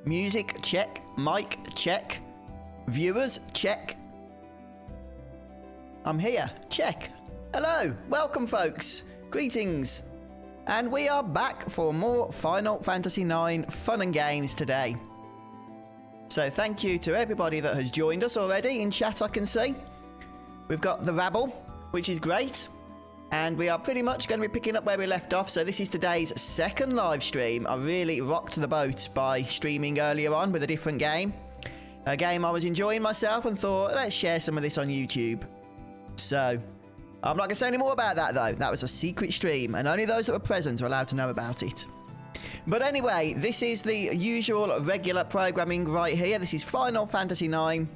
Music, check. Mic, check. Viewers, check. I'm here, check. Hello, welcome folks. Greetings. And we are back for more Final Fantasy IX fun and games today. So thank you to everybody that has joined us already in chat, I can see. We've got the rabble, which is great. And we are pretty much going to be picking up where we left off. So this is today's second live stream. I really rocked the boat by streaming earlier on with a different game. A game I was enjoying myself and thought, let's share some of this on YouTube. So, I'm not going to say any more about that though. That was a secret stream and only those that were present are allowed to know about it. But anyway, this is the usual regular programming right here. This is Final Fantasy IX.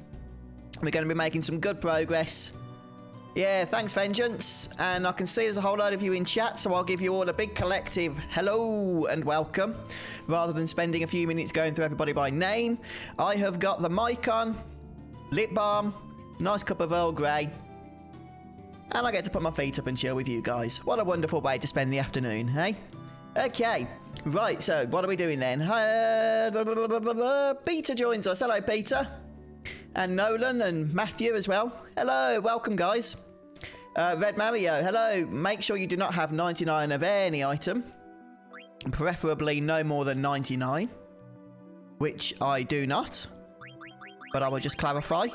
We're going to be making some good progress. Yeah, thanks Vengeance. And I can see there's a whole load of you in chat, so I'll give you all a big collective hello and welcome. Rather than spending a few minutes going through everybody by name, I have got the mic on, lip balm, nice cup of Earl Grey, and I get to put my feet up and chill with you guys. What a wonderful way to spend the afternoon, hey? Okay, right, so what are we doing then? Peter joins us. Hello, Peter. And Nolan and Matthew as well. Hello, welcome, guys. Red Mario, hello. Make sure you do not have 99 of any item. Preferably no more than 99. Which I do not. But I will just clarify.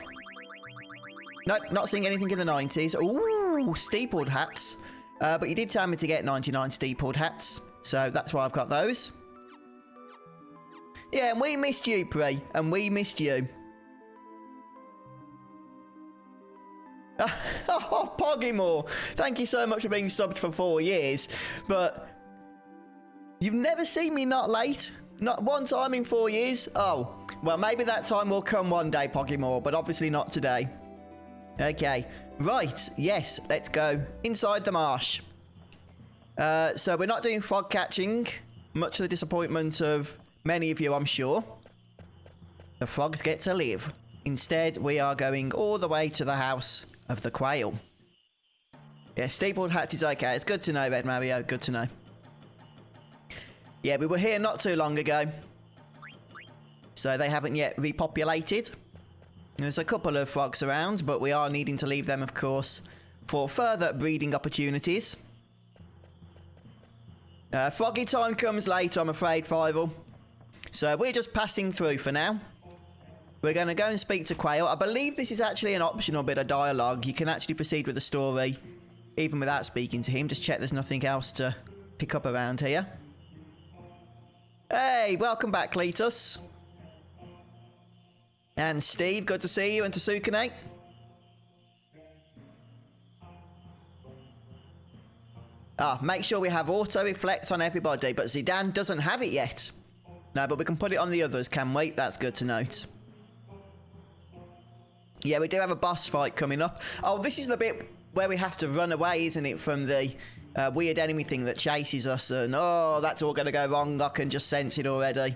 Nope, not seeing anything in the 90s. Ooh, steepled hats. But you did tell me to get 99 steepled hats. So that's why I've got those. Yeah, and we missed you, Pre. And we missed you. Oh, Poggymore. Thank you so much for being subbed for 4 years. But you've never seen me not late. Not one time in 4 years. Oh, well, maybe that time will come one day, Poggymore. But obviously not today. Okay. Right. Yes, let's go inside the marsh. So we're not doing frog catching, much to the disappointment of many of you, I'm sure. The frogs get to live. Instead, we are going all the way to the house of the quail. Yeah, steepled hats is okay. It's good to know, Red Mario. Good to know. Yeah, we were here not too long ago. So they haven't yet repopulated. There's a couple of frogs around, but we are needing to leave them, of course, for further breeding opportunities. Froggy time comes later, I'm afraid, Fivel. So we're just passing through for now. We're going to go and speak to Quail. I believe this is actually an optional bit of dialogue. You can actually proceed with the story even without speaking to him. Just check there's nothing else to pick up around here. Hey, welcome back, Cletus. And Steve, good to see you, and Tsukune. Make sure we have auto-reflect on everybody, but Zidane doesn't have it yet. No, but we can put it on the others, can we? That's good to note. Yeah, we do have a boss fight coming up. Oh, this is the bit where we have to run away, isn't it, from the weird enemy thing that chases us, and oh, that's all going to go wrong. I can just sense it already.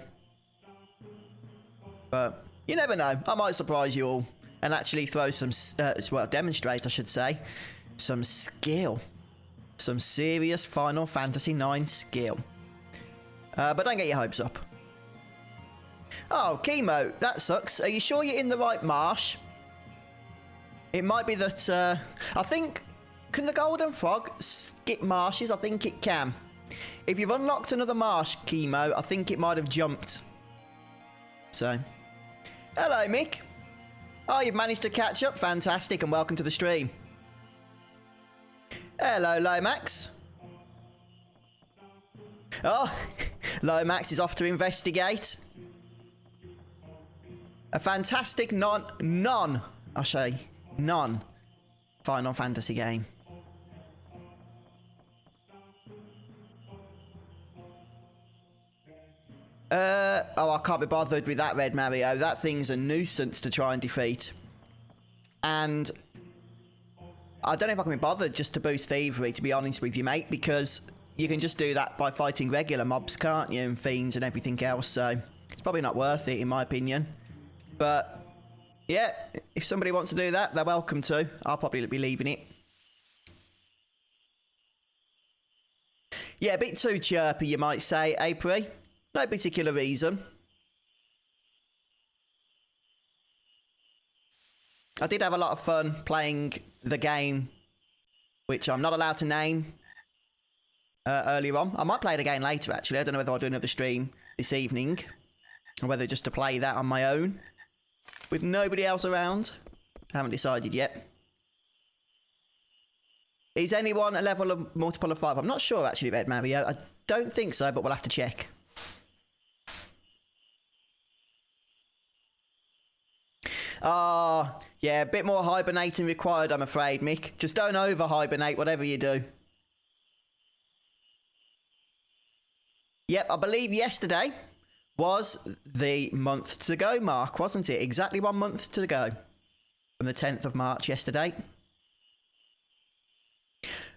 But you never know. I might surprise you all and actually throw some, well, demonstrate, I should say, some skill. Some serious Final Fantasy IX skill. But don't get your hopes up. Oh, Chemo, that sucks. Are you sure you're in the right marsh? It might be that, I think, can the golden frog skip marshes? I think it can. If you've unlocked another marsh, Chemo, I think it might have jumped. So, hello, Mick. Oh, you've managed to catch up. Fantastic, and welcome to the stream. Hello, Lomax. Oh, Lomax is off to investigate. A fantastic non Final Fantasy game. Oh, I can't be bothered with that, Red Mario. That thing's a nuisance to try and defeat. And I don't know if I can be bothered just to boost thievery, to be honest with you, mate, because you can just do that by fighting regular mobs, can't you? And fiends and everything else, so it's probably not worth it, in my opinion. But yeah, if somebody wants to do that, they're welcome to. I'll probably be leaving it. Yeah, a bit too chirpy, you might say, April. No particular reason. I did have a lot of fun playing the game, which I'm not allowed to name earlier on. I might play it again later, actually. I don't know whether I'll do another stream this evening, or whether just to play that on my own with nobody else around. Haven't decided yet. Is anyone a level of multiple of 5? I'm not sure, actually, Red Mario. I don't think so, but we'll have to check. Ah, yeah, a bit more hibernating required, I'm afraid, Mick. Just don't over-hibernate, whatever you do. Yep, I believe yesterday was the month to go mark, wasn't it? Exactly 1 month to go from the 10th of March yesterday.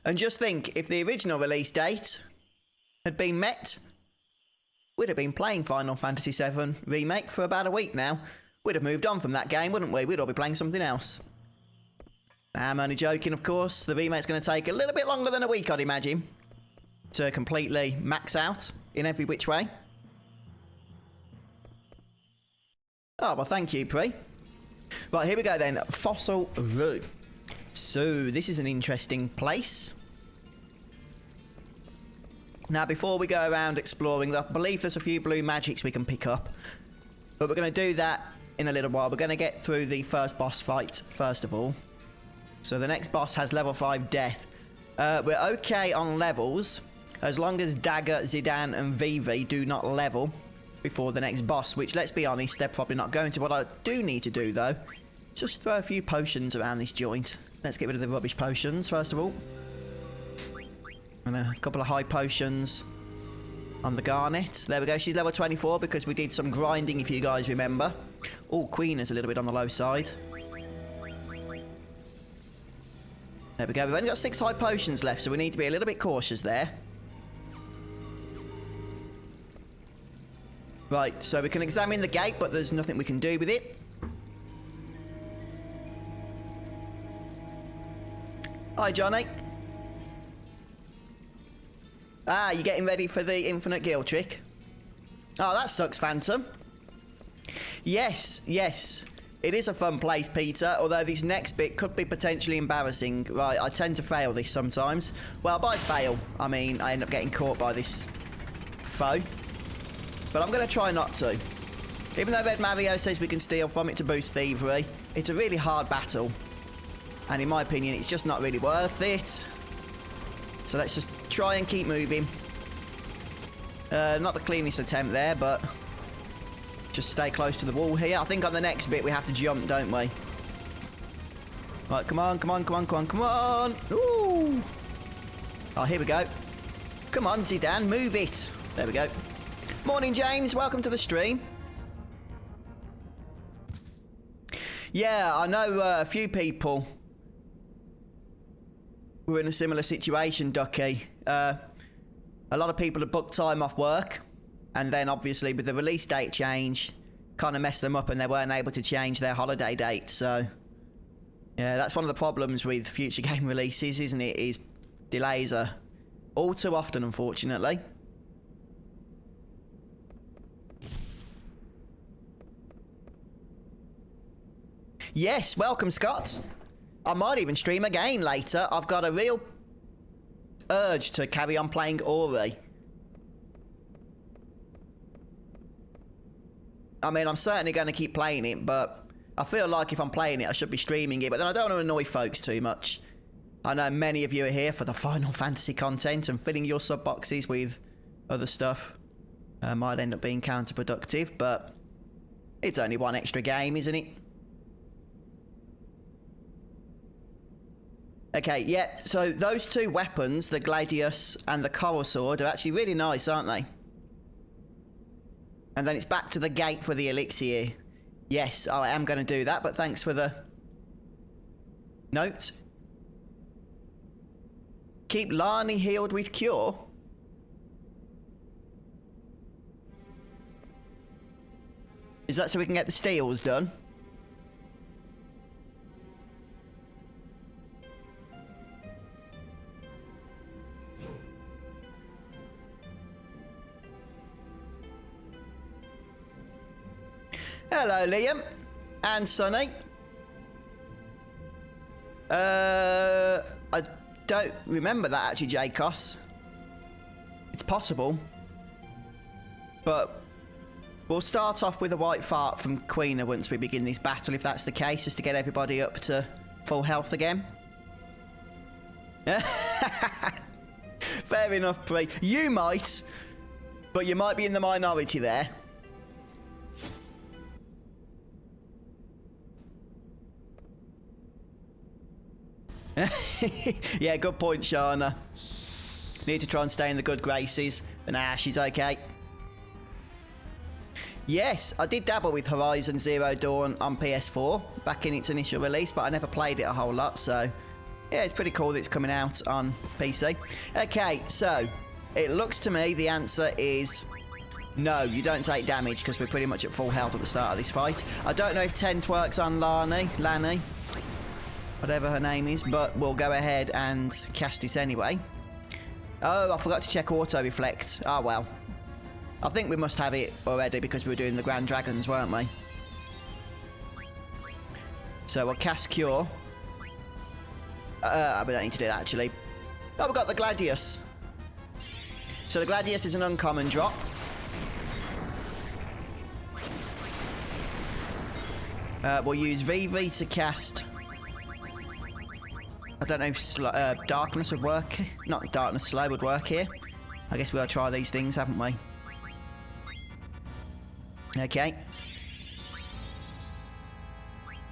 And just think, if the original release date had been met, we'd have been playing Final Fantasy VII Remake for about a week now. We'd have moved on from that game, wouldn't we? We'd all be playing something else. I'm only joking, of course. The remake's going to take a little bit longer than a week, I'd imagine, to completely max out in every which way. Oh, well, thank you, Pre. Right, here we go then. Fossil Roo. So, this is an interesting place. Now, before we go around exploring, I believe there's a few blue magics we can pick up. But we're going to do that in a little while. We're going to get through the first boss fight, first of all. So, the next boss has level 5 death. We're okay on levels, as long as Dagger, Zidane, and Vivi do not level before the next boss, which, let's be honest, they're probably not going to. What I do need to do, though, just throw a few potions around this joint. Let's get rid of the rubbish potions, first of all. And a couple of high potions on the Garnet. There we go. She's level 24 because we did some grinding, if you guys remember. Oh, Queen is a little bit on the low side. There we go. We've only got 6 high potions left, so we need to be a little bit cautious there. Right, so we can examine the gate, but there's nothing we can do with it. Hi, Johnny. Ah, you're getting ready for the infinite gill trick. Oh, that sucks, Phantom. Yes, yes. It is a fun place, Peter, although this next bit could be potentially embarrassing. Right, I tend to fail this sometimes. Well, by fail, I mean I end up getting caught by this foe. But I'm going to try not to. Even though Red Mario says we can steal from it to boost thievery, it's a really hard battle. And in my opinion, it's just not really worth it. So let's just try and keep moving. Not the cleanest attempt there, but just stay close to the wall here. I think on the next bit we have to jump, don't we? Right, come on, come on, come on, come on, come on. Ooh. Oh, here we go. Come on, Zidane, move it. There we go. Morning, James. Welcome to the stream. Yeah, I know a few people were in a similar situation, Ducky. A lot of people have booked time off work, and then obviously with the release date change, kind of messed them up and they weren't able to change their holiday date. So, yeah, that's one of the problems with future game releases, isn't it? Is delays are all too often, unfortunately. Yes, welcome, Scott. I might even stream again later. I've got a real urge to carry on playing Ori. I mean, I'm certainly going to keep playing it, but I feel like if I'm playing it, I should be streaming it. But then I don't want to annoy folks too much. I know many of you are here for the Final Fantasy content, and filling your sub boxes with other stuff might end up being counterproductive, but it's only one extra game, isn't it? Okay, yeah, so those two weapons, the Gladius and the Coral Sword, are actually really nice, aren't they? And then it's back to the gate for the elixir. Yes, I am going to do that, but thanks for the note. Keep Lani healed with cure. Is that so we can get the steals done? Hello, Liam. And Sonny. I don't remember that actually, Jacos. It's possible. But we'll start off with a white fart from Queena once we begin this battle, if that's the case, just to get everybody up to full health again. Fair enough, Pre. You might, but you might be in the minority there. Yeah, good point, Shana. Need to try and stay in the good graces, but nah, she's okay. Yes, I did dabble with Horizon Zero Dawn on PS4 back in its initial release, but I never played it a whole lot, so yeah, it's pretty cool that it's coming out on PC. Okay, so it looks to me the answer is no, you don't take damage because we're pretty much at full health at the start of this fight. I don't know if Tent works on Lani, whatever her name is, but we'll go ahead and cast it anyway. Oh, I forgot to check auto reflect. Oh well. I think we must have it already because we were doing the Grand Dragons, weren't we? So we'll cast Cure. We don't need to do that actually. Oh, we've got the Gladius. So the Gladius is an uncommon drop. We'll use VV to cast... I don't know if Darkness would work. Not Darkness, Slow would work here. I guess we'll try these things, haven't we? Okay.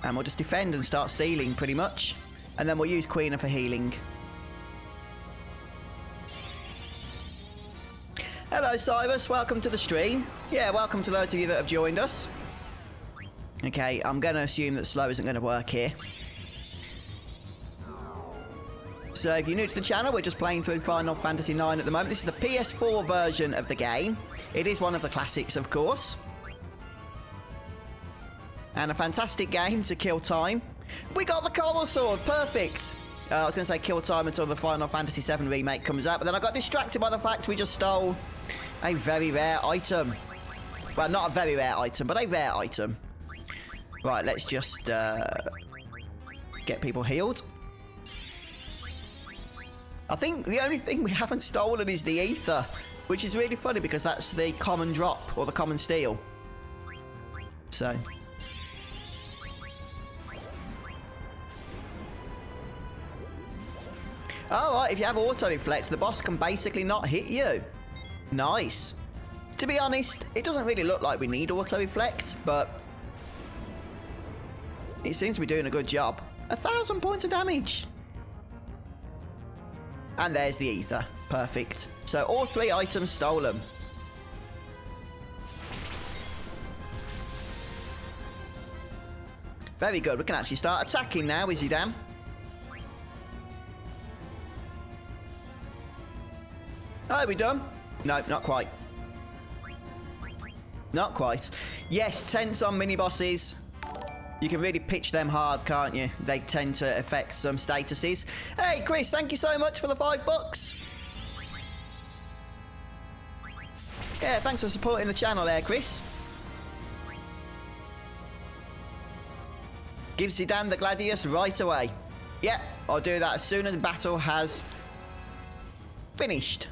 And we'll just defend and start stealing, pretty much. And then we'll use Queena for healing. Hello, Cyrus. Welcome to the stream. Yeah, welcome to those of you that have joined us. Okay, I'm going to assume that Slow isn't going to work here. So if you're new to the channel, we're just playing through Final Fantasy IX at the moment. This is the PS4 version of the game. It is one of the classics, of course. And a fantastic game to kill time. We got the Coral Sword, perfect. I was going to say kill time until the Final Fantasy VII Remake comes out, but then I got distracted by the fact we just stole a very rare item. Well, not a very rare item, but a rare item. Right, let's just get people healed. I think the only thing we haven't stolen is the ether, which is really funny because that's the common drop, or the common steal. So... Alright, if you have auto reflect, the boss can basically not hit you. Nice. To be honest, it doesn't really look like we need auto reflect, but it seems to be doing a good job. 1,000 points of damage. And there's the ether. Perfect. So all 3 items stolen. Very good. We can actually start attacking now, Izzy-Dan. Are we done? No, not quite. Not quite. Yes, tents on mini-bosses. You can really pitch them hard, can't you? They tend to affect some statuses. Hey, Chris, thank you so much for the $5. Yeah, thanks for supporting the channel there, Chris. Give Zidane the Gladius right away. Yeah, I'll do that as soon as battle has finished.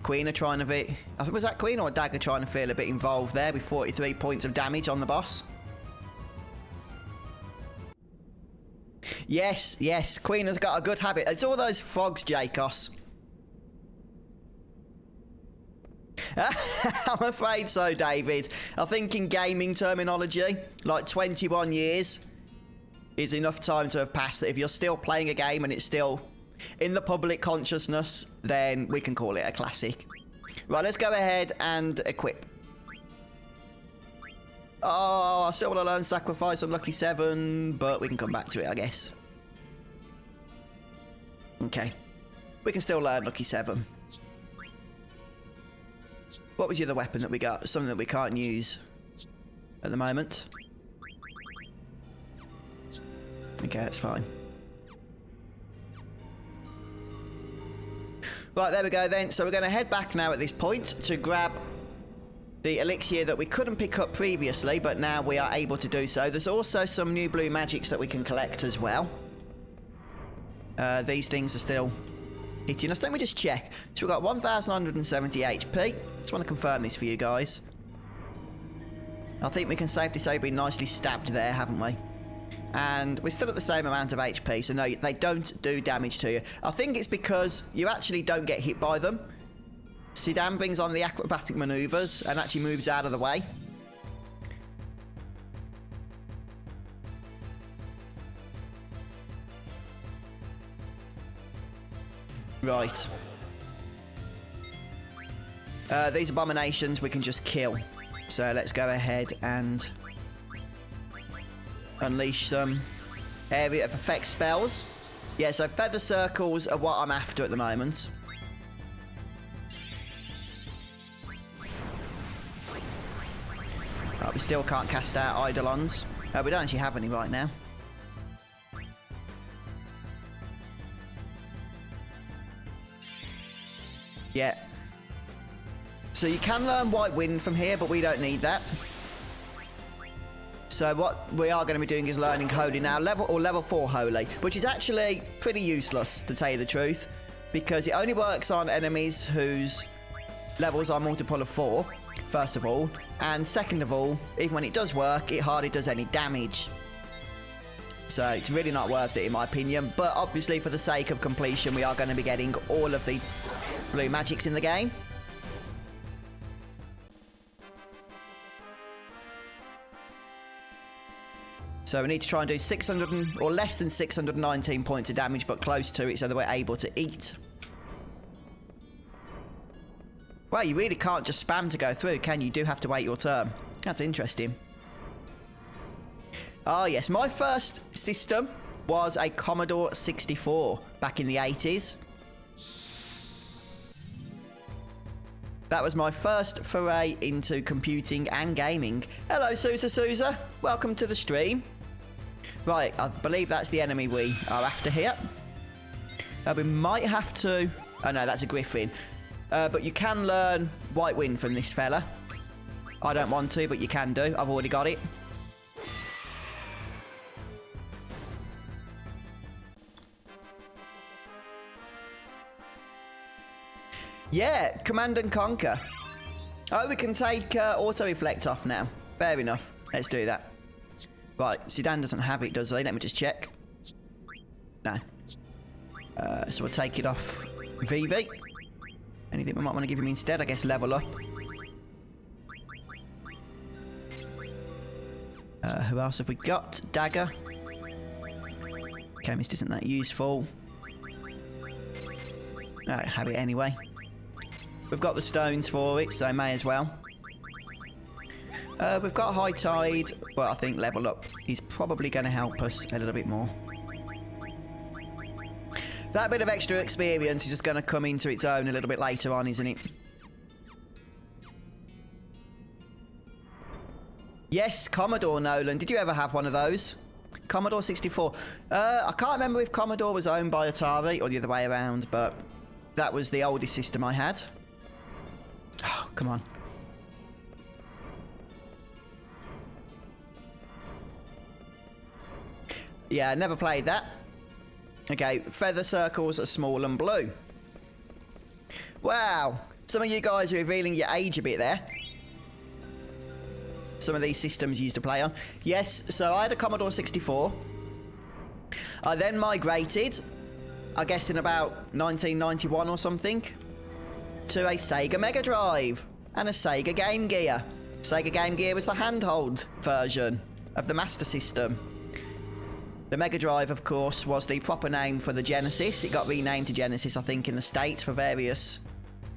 Queena trying to be... I think was that Queen or Dagger trying to feel a bit involved there with 43 points of damage on the boss. Yes, yes, Queen has got a good habit. It's all those frogs, Jacos. I'm afraid so, David. I think in gaming terminology, like 21 years is enough time to have passed that if you're still playing a game and it's still in the public consciousness, then we can call it a classic. Right, let's go ahead and equip. Oh, I still want to learn Sacrifice on Lucky 7, but we can come back to it, I guess. Okay. We can still learn Lucky 7. What was the other weapon that we got? Something that we can't use at the moment. Okay, that's fine. Right, there we go then. So we're going to head back now at this point to grab the elixir that we couldn't pick up previously, but now we are able to do so. There's also some new blue magics that we can collect as well. These things are still hitting us. Let me just check. So we've got 1,170 HP. Just want to confirm this for you guys. I think we can safely say we've been nicely stabbed there, haven't we? And we're still at the same amount of HP, so no, they don't do damage to you. I think it's because you actually don't get hit by them. Zidane brings on the acrobatic maneuvers and actually moves out of the way. Right. These abominations we can just kill. So let's go ahead and unleash some area of effect spells. Yeah, so feather circles are what I'm after at the moment. We still can't cast out Eidolons. We don't actually have any right now. Yeah. So you can learn White Wind from here, but we don't need that. So what we are going to be doing is learning Holy now, level 4 Holy, which is actually pretty useless, to tell you the truth, because it only works on enemies whose levels are multiple of 4, first of all, and second of all, even when it does work, it hardly does any damage. So it's really not worth it in my opinion, but obviously for the sake of completion, we are going to be getting all of the blue magics in the game. So we need to try and do 600 or less than 619 points of damage, but close to it so that we're able to eat. Well, you really can't just spam to go through, can you? You do have to wait your turn. That's interesting. Oh, yes. My first system was a Commodore 64 back in the 80s. That was my first foray into computing and gaming. Hello, Sousa. Welcome to the stream. Right, I believe that's the enemy we are after here. We might have to... Oh, no, that's a Griffin. But you can learn White Wind from this fella. I don't want to, but you can do. I've already got it. Yeah, Command and Conquer. Oh, we can take Auto Reflect off now. Fair enough. Let's do that. Right, Zidane doesn't have it, does he? Let me just check. No. So we'll take it off VV. Anything we might want to give him instead? I guess level up. Who else have we got? Dagger. Chemist isn't that useful. I don't have it anyway. We've got the stones for it, so may as well. We've got High Tide, but I think level up is probably going to help us a little bit more. That bit of extra experience is just going to come into its own a little bit later on, isn't it? Yes, Commodore, Nolan. Did you ever have one of those? Commodore 64. I can't remember if Commodore was owned by Atari or the other way around, but that was the oldest system I had. Oh, come on. Yeah, never played that. Okay, feather circles are small and blue. Wow. Some of you guys are revealing your age a bit there. Some of these systems you used to play on. Yes, so I had a Commodore 64. I then migrated, I guess in about 1991 or something, to a Sega Mega Drive and a Sega Game Gear. Sega Game Gear was the handheld version of the Master System. The Mega Drive, of course, was the proper name for the Genesis. It got renamed to Genesis, I think, in the States for various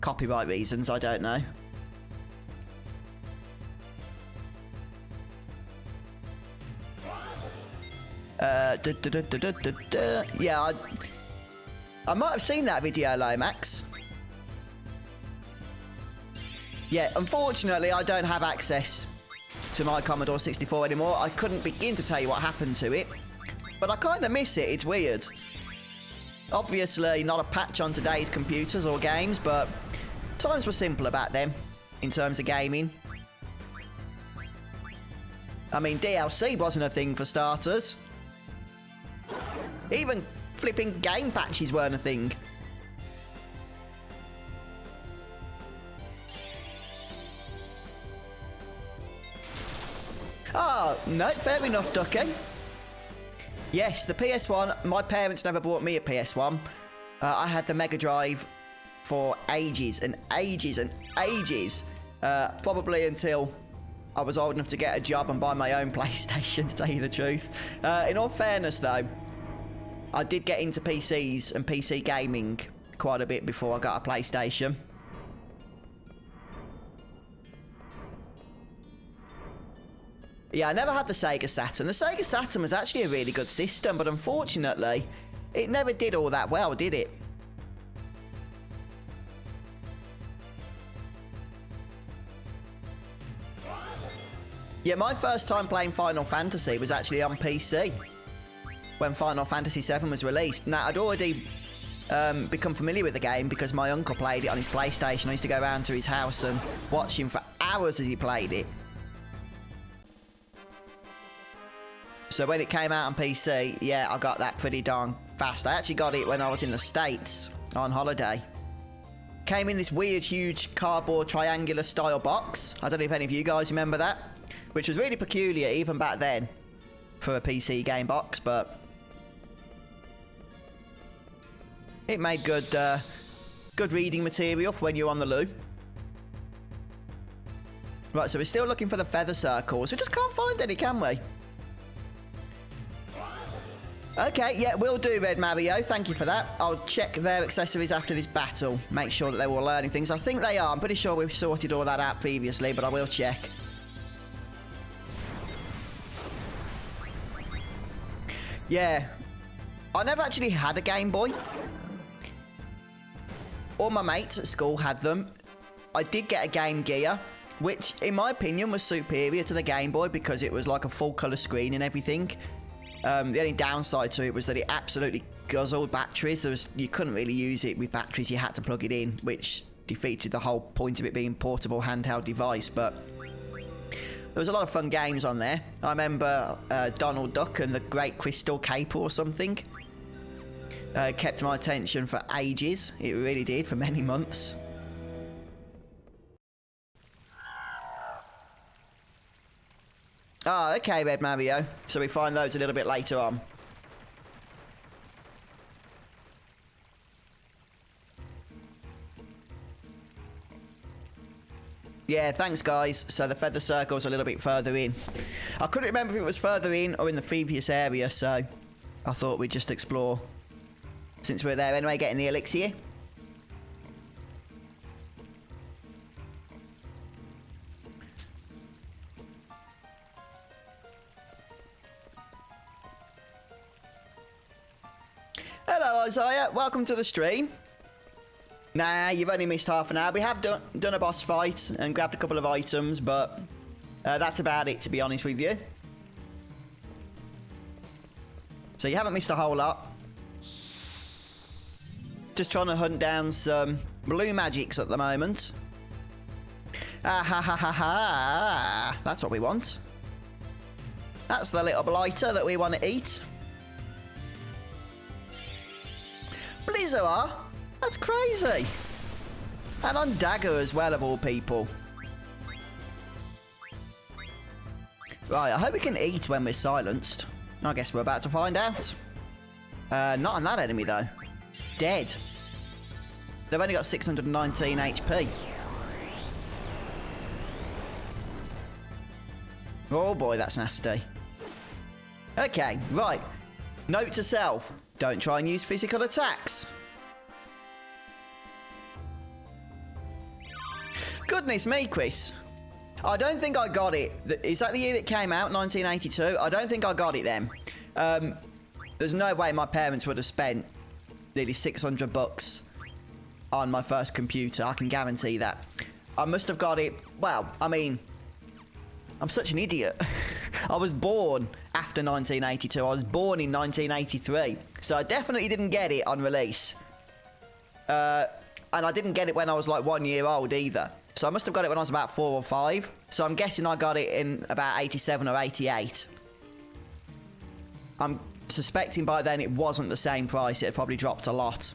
copyright reasons. I don't know. Yeah, I might have seen that video, Lomax. Yeah, unfortunately, I don't have access to my Commodore 64 anymore. I couldn't begin to tell you what happened to it. But I kind of miss it. It's weird. Obviously, not a patch on today's computers or games, but times were simpler back then in terms of gaming. I mean, DLC wasn't a thing for starters. Even flipping game patches weren't a thing. Oh, no, fair enough, Ducky. Yes, the PS1, my parents never bought me a PS1. I had the Mega Drive for ages and ages and ages. Probably until I was old enough to get a job and buy my own PlayStation, to tell you the truth. In all fairness, though, I did get into PCs and PC gaming quite a bit before I got a PlayStation. Yeah, I never had the Sega Saturn. The Sega Saturn was actually a really good system, but unfortunately, it never did all that well, did it? Yeah, my first time playing Final Fantasy was actually on PC when Final Fantasy VII was released. Now, I'd already become familiar with the game because my uncle played it on his PlayStation. I used to go around to his house and watch him for hours as he played it. So when it came out on PC, yeah, I got that pretty darn fast. I actually got it when I was in the States on holiday. Came in this weird, huge cardboard triangular style box. I don't know if any of you guys remember that, which was really peculiar even back then for a PC game box, but it made good good reading material for when you're on the loo. Right, so we're still looking for the feather circles. We just can't find any, can we? Okay, yeah, will do, Red Mario. Thank you for that. I'll check their accessories after this battle. Make sure that they're all learning things. I think they are. I'm pretty sure we've sorted all that out previously, but I will check. Yeah. I never actually had a Game Boy. All my mates at school had them. I did get a Game Gear, which, in my opinion, was superior to the Game Boy because it was like a full-colour screen and everything. The only downside to it was that it absolutely guzzled batteries. You couldn't really use it with batteries. You had to plug it in, which defeated the whole point of it being a portable handheld device. But there was a lot of fun games on there. I remember Donald Duck and the Great Crystal Caper or something. Kept my attention for ages. It really did, for many months. Ah, okay, Red Mario. So we find those a little bit later on. Yeah, thanks, guys. So the feather circle's a little bit further in. I couldn't remember if it was further in or in the previous area, so I thought we'd just explore since we're there anyway, getting the elixir. Hello, Isaiah. Welcome to the stream. Nah, you've only missed half an hour. We have done a boss fight and grabbed a couple of items, but that's about it, to be honest with you. So you haven't missed a whole lot. Just trying to hunt down some blue magics at the moment. Ah ha ha ha ha. That's what we want. That's the little blighter that we want to eat. Blizzard? That's crazy. And on Dagger as well, of all people. Right, I hope we can eat when we're silenced. I guess we're about to find out. Not on that enemy, though. Dead. They've only got 619 HP. Oh boy, that's nasty. Okay, right. Note to self. Don't try and use physical attacks. Goodness me, Chris. I don't think I got it. Is that the year it came out, 1982? I don't think I got it then. There's no way my parents would have spent nearly 600 bucks on my first computer. I can guarantee that. I must have got it... Well, I mean... I'm such an idiot. I was born after 1982. I was born in 1983. So I definitely didn't get it on release. And I didn't get it when I was like 1 year old either. So I must have got it when I was about 4 or 5. So I'm guessing I got it in about 87 or 88. I'm suspecting by then it wasn't the same price. It had probably dropped a lot.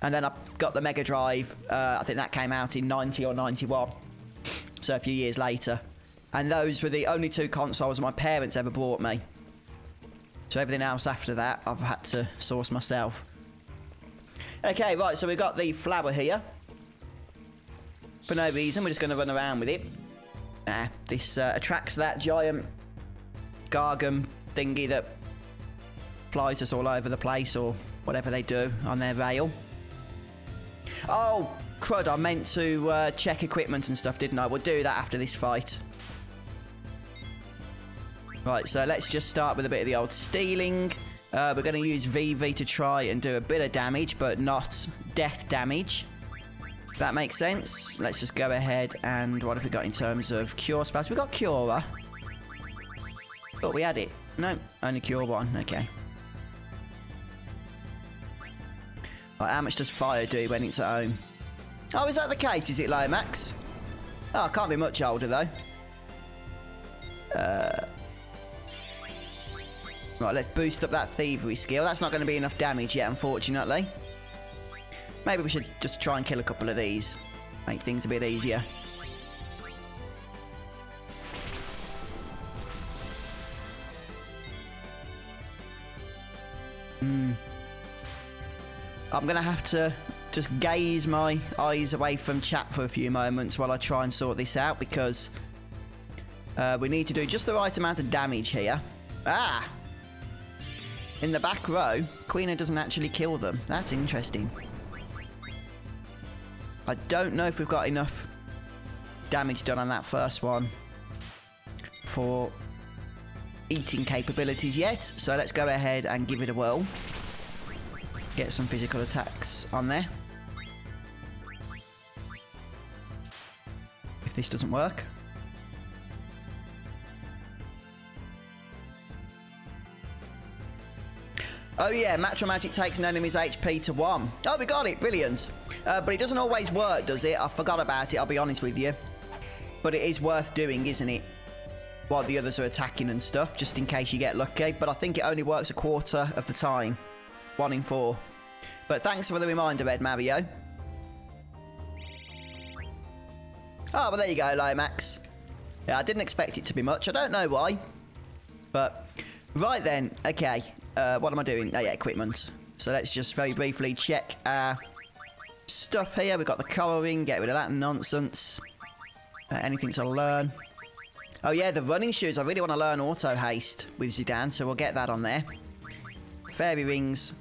And then I got the Mega Drive. I think that came out in 90 or 91. So a few years later. And those were the only 2 consoles my parents ever bought me. So everything else after that, I've had to source myself. Okay, right, so we've got the flower here. For no reason, we're just going to run around with it. This attracts that giant Gargant thingy that flies us all over the place, or whatever they do on their rail. Oh, crud, I meant to check equipment and stuff, didn't I? We'll do that after this fight. Right, so let's just start with a bit of the old stealing. We're going to use VV to try and do a bit of damage, but not death damage. That makes sense. Let's just go ahead and what have we got in terms of cure spells? We got Cura. Thought we had it. No, only Cure 1. Okay. Right, how much does fire do when it's at home? Oh, is that the case? Is it low max? Oh, can't be much older though. Right, let's boost up that thievery skill. That's not going to be enough damage yet, unfortunately. Maybe we should just try and kill a couple of these. Make things a bit easier. I'm going to have to just gaze my eyes away from chat for a few moments while I try and sort this out, because we need to do just the right amount of damage here. Ah! In the back row, Quina doesn't actually kill them. That's interesting. I don't know if we've got enough damage done on that first one for eating capabilities yet. So let's go ahead and give it a whirl. Get some physical attacks on there. If this doesn't work. Oh yeah, Matro Magic takes an enemy's HP to 1. Oh, we got it, brilliant. But it doesn't always work, does it? I forgot about it, I'll be honest with you. But it is worth doing, isn't it? While the others are attacking and stuff, just in case you get lucky. But I think it only works a quarter of the time. 1 in 4. But thanks for the reminder, Red Mario. Oh, well there you go, Lomax. Yeah, I didn't expect it to be much, I don't know why. But, right then, okay. What am I doing? Oh yeah, equipment. So let's just very briefly check our stuff here. We've got the colouring, get rid of that nonsense. Anything to learn? Oh yeah, the running shoes. I really want to learn auto haste with Zidane, so we'll get that on there. Fairy rings.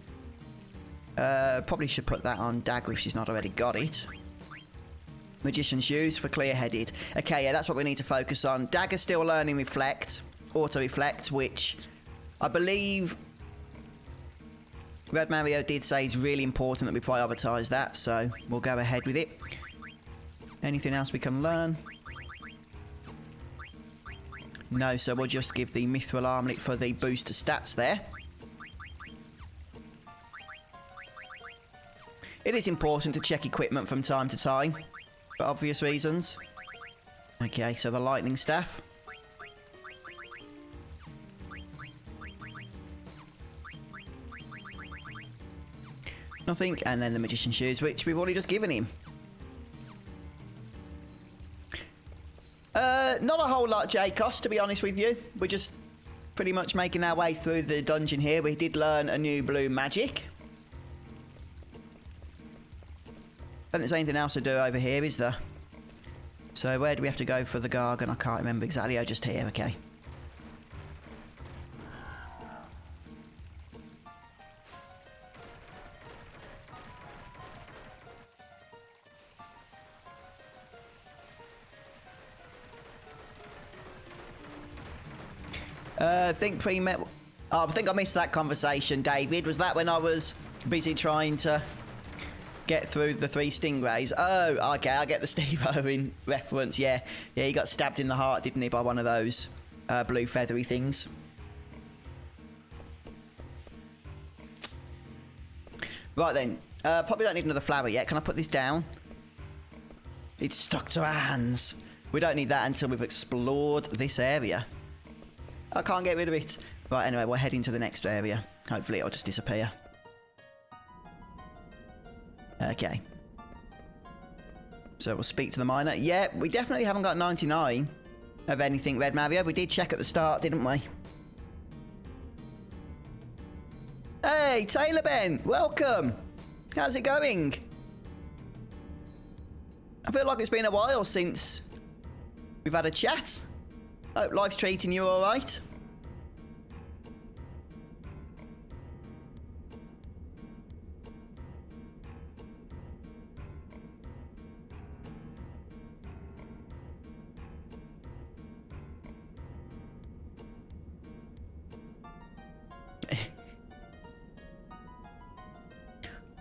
Probably should put that on Dagger if she's not already got it. Magician shoes for clear-headed. Okay, yeah, that's what we need to focus on. Dagger's still learning reflect, auto reflect, which I believe Red Mario did say it's really important that we prioritise that, so we'll go ahead with it. Anything else we can learn? No, so we'll just give the Mithril Armlet for the boost to stats there. It is important to check equipment from time to time, for obvious reasons. Okay, so the Lightning Staff. Nothing, and then the Magician Shoes, which we've already just given him. Not a whole lot, J-Cos, to be honest with you. We're just pretty much making our way through the dungeon here. We did learn a new blue magic. I don't think there's anything else to do over here, is there? So where do we have to go for the Gargant? I can't remember exactly. Oh, just here, okay. I think I think I missed that conversation, David. Was that when I was busy trying to get through the 3 stingrays? Oh, okay, I get the Steve Irwin reference. Yeah, he got stabbed in the heart, didn't he, by one of those blue feathery things. Right then, probably don't need another flower yet. Can I put this down? It's stuck to our hands. We don't need that until we've explored this area. I can't get rid of it. Right, anyway, we're heading to the next area. Hopefully it'll just disappear. Okay. So we'll speak to the miner. Yeah, we definitely haven't got 99 of anything, Red Mario. We did check at the start, didn't we? Hey, Taylor Ben, welcome. How's it going? I feel like it's been a while since we've had a chat. Hope life's treating you all right.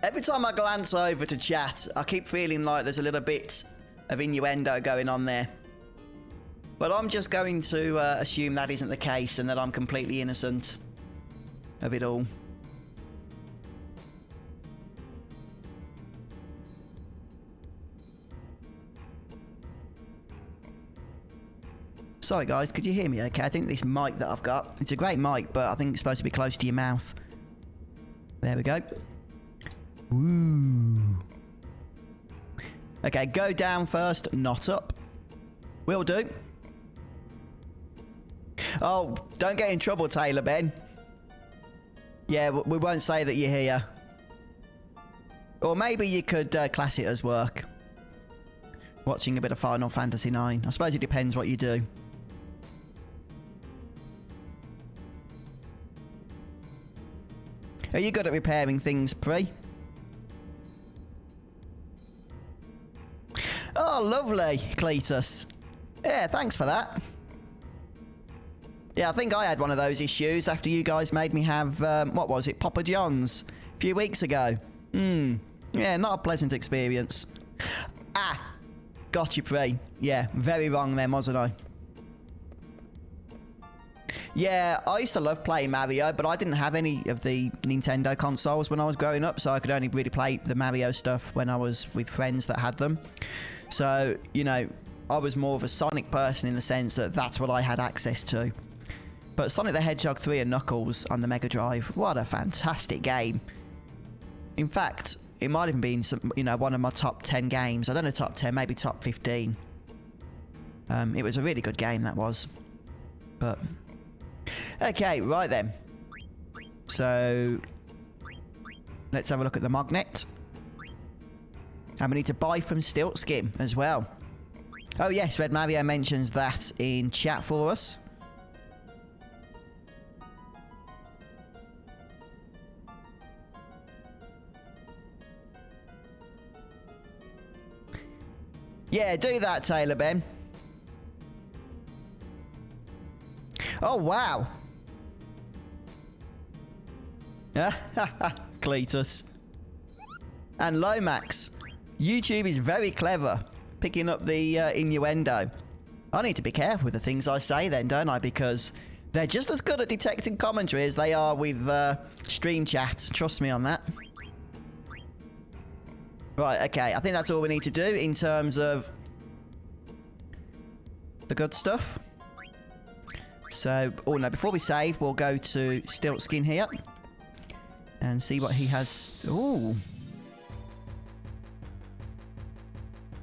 Every time I glance over to chat, I keep feeling like there's a little bit of innuendo going on there. But I'm just going to assume that isn't the case and that I'm completely innocent of it all. Sorry guys, could you hear me okay? I think this mic that I've got, it's a great mic, but I think it's supposed to be close to your mouth. There we go. Ooh. Okay, go down first, not up. Will do. Oh, don't get in trouble, Taylor Ben. Yeah, we won't say that you're here. Or maybe you could class it as work. Watching a bit of Final Fantasy IX. I suppose it depends what you do. Are you good at repairing things, Pre? Oh, lovely, Cletus. Yeah, thanks for that. Yeah, I think I had one of those issues after you guys made me have, what was it, Papa John's a few weeks ago. Yeah, not a pleasant experience. Ah, got you, Pre. Yeah, very wrong then, wasn't I? Yeah, I used to love playing Mario, but I didn't have any of the Nintendo consoles when I was growing up, so I could only really play the Mario stuff when I was with friends that had them. So, you know, I was more of a Sonic person in the sense that that's what I had access to. But Sonic the Hedgehog 3 and Knuckles on the Mega Drive, what a fantastic game. In fact, it might even be, you know, one of my top 10 games. I don't know, top 10, maybe top 15. It was a really good game, that was. But... okay, right then. So, let's have a look at the magnet. And we need to buy from Stiltskin as well. Oh yes, Red Mario mentions that in chat for us. Yeah, do that, Taylor Ben. Oh, wow. Cletus. And Lomax. YouTube is very clever, picking up the innuendo. I need to be careful with the things I say then, don't I? Because they're just as good at detecting commentary as they are with stream chat. Trust me on that. Right, okay. I think that's all we need to do in terms of the good stuff. So, oh no, before we save, we'll go to Stiltskin here and see what he has. Ooh.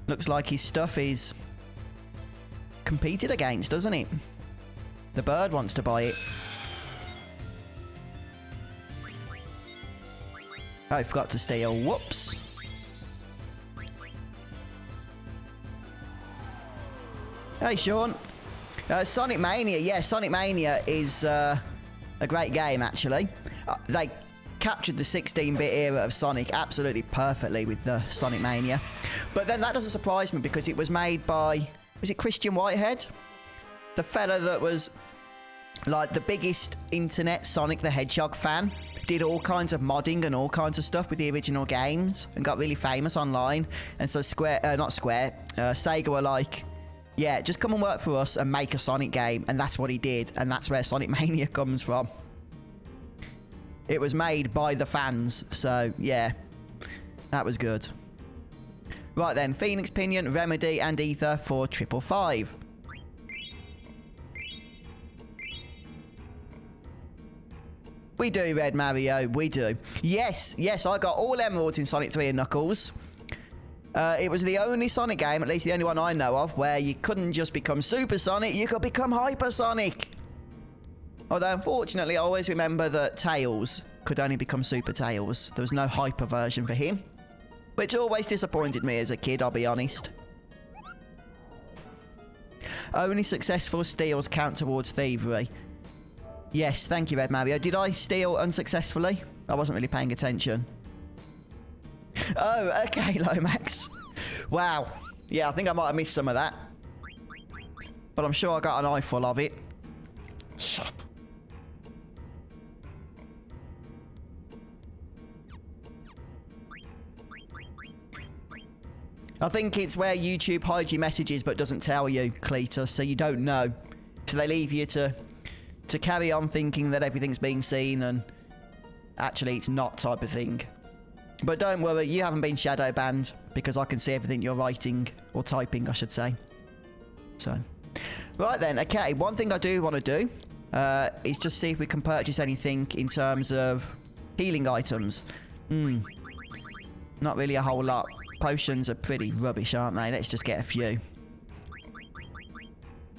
Looks like his stuff is competed against, doesn't it? The bird wants to buy it. Oh, I forgot to steal. Whoops. Hey, Sean. Sonic Mania. Yeah, Sonic Mania is a great game, actually. They captured the 16-bit era of Sonic absolutely perfectly with the Sonic Mania. But then that doesn't surprise me because it was made by... was it Christian Whitehead? The fella that was like the biggest internet Sonic the Hedgehog fan. Did all kinds of modding and all kinds of stuff with the original games and got really famous online. And so Sega were like, yeah, just come and work for us and make a Sonic game. And that's what he did. And that's where Sonic Mania comes from. It was made by the fans. So, yeah, that was good. Right then, Phoenix Pinion, Remedy, and Ether for 555. We do, Red Mario, we do. Yes, yes, I got all emeralds in Sonic 3 and Knuckles. It was the only Sonic game, at least the only one I know of, where you couldn't just become Super Sonic, you could become Hyper Sonic. Although, unfortunately, I always remember that Tails could only become Super Tails. There was no Hyper version for him. Which always disappointed me as a kid, I'll be honest. Only successful steals count towards thievery. Yes, thank you, Red Mario. Did I steal unsuccessfully? I wasn't really paying attention. Oh, okay, Lomax. Wow. Yeah, I think I might have missed some of that. But I'm sure I got an eyeful of it. Shut up. I think it's where YouTube hides your messages but doesn't tell you, Cletus, so you don't know. So they leave you to carry on thinking that everything's being seen and actually it's not type of thing. But don't worry, you haven't been shadow banned because I can see everything you're writing, or typing I should say. So, right then, okay, one thing I do want to do is just see if we can purchase anything in terms of healing items. Not really a whole lot. Potions are pretty rubbish, aren't they? Let's just get a few.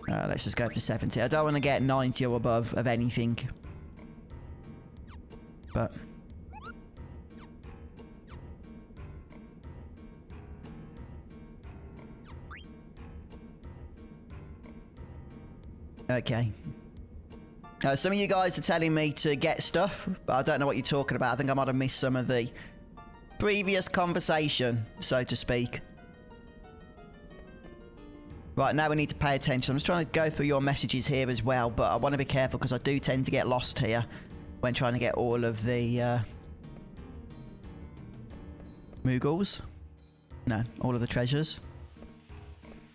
Let's just go for 70. I don't want to get 90 or above of anything. But... okay. Some of you guys are telling me to get stuff, but I don't know what you're talking about. I think I might have missed some of the previous conversation, so to speak. Right, now we need to pay attention. I'm just trying to go through your messages here as well, but I want to be careful because I do tend to get lost here when trying to get all of the Moogles. No, all of the treasures.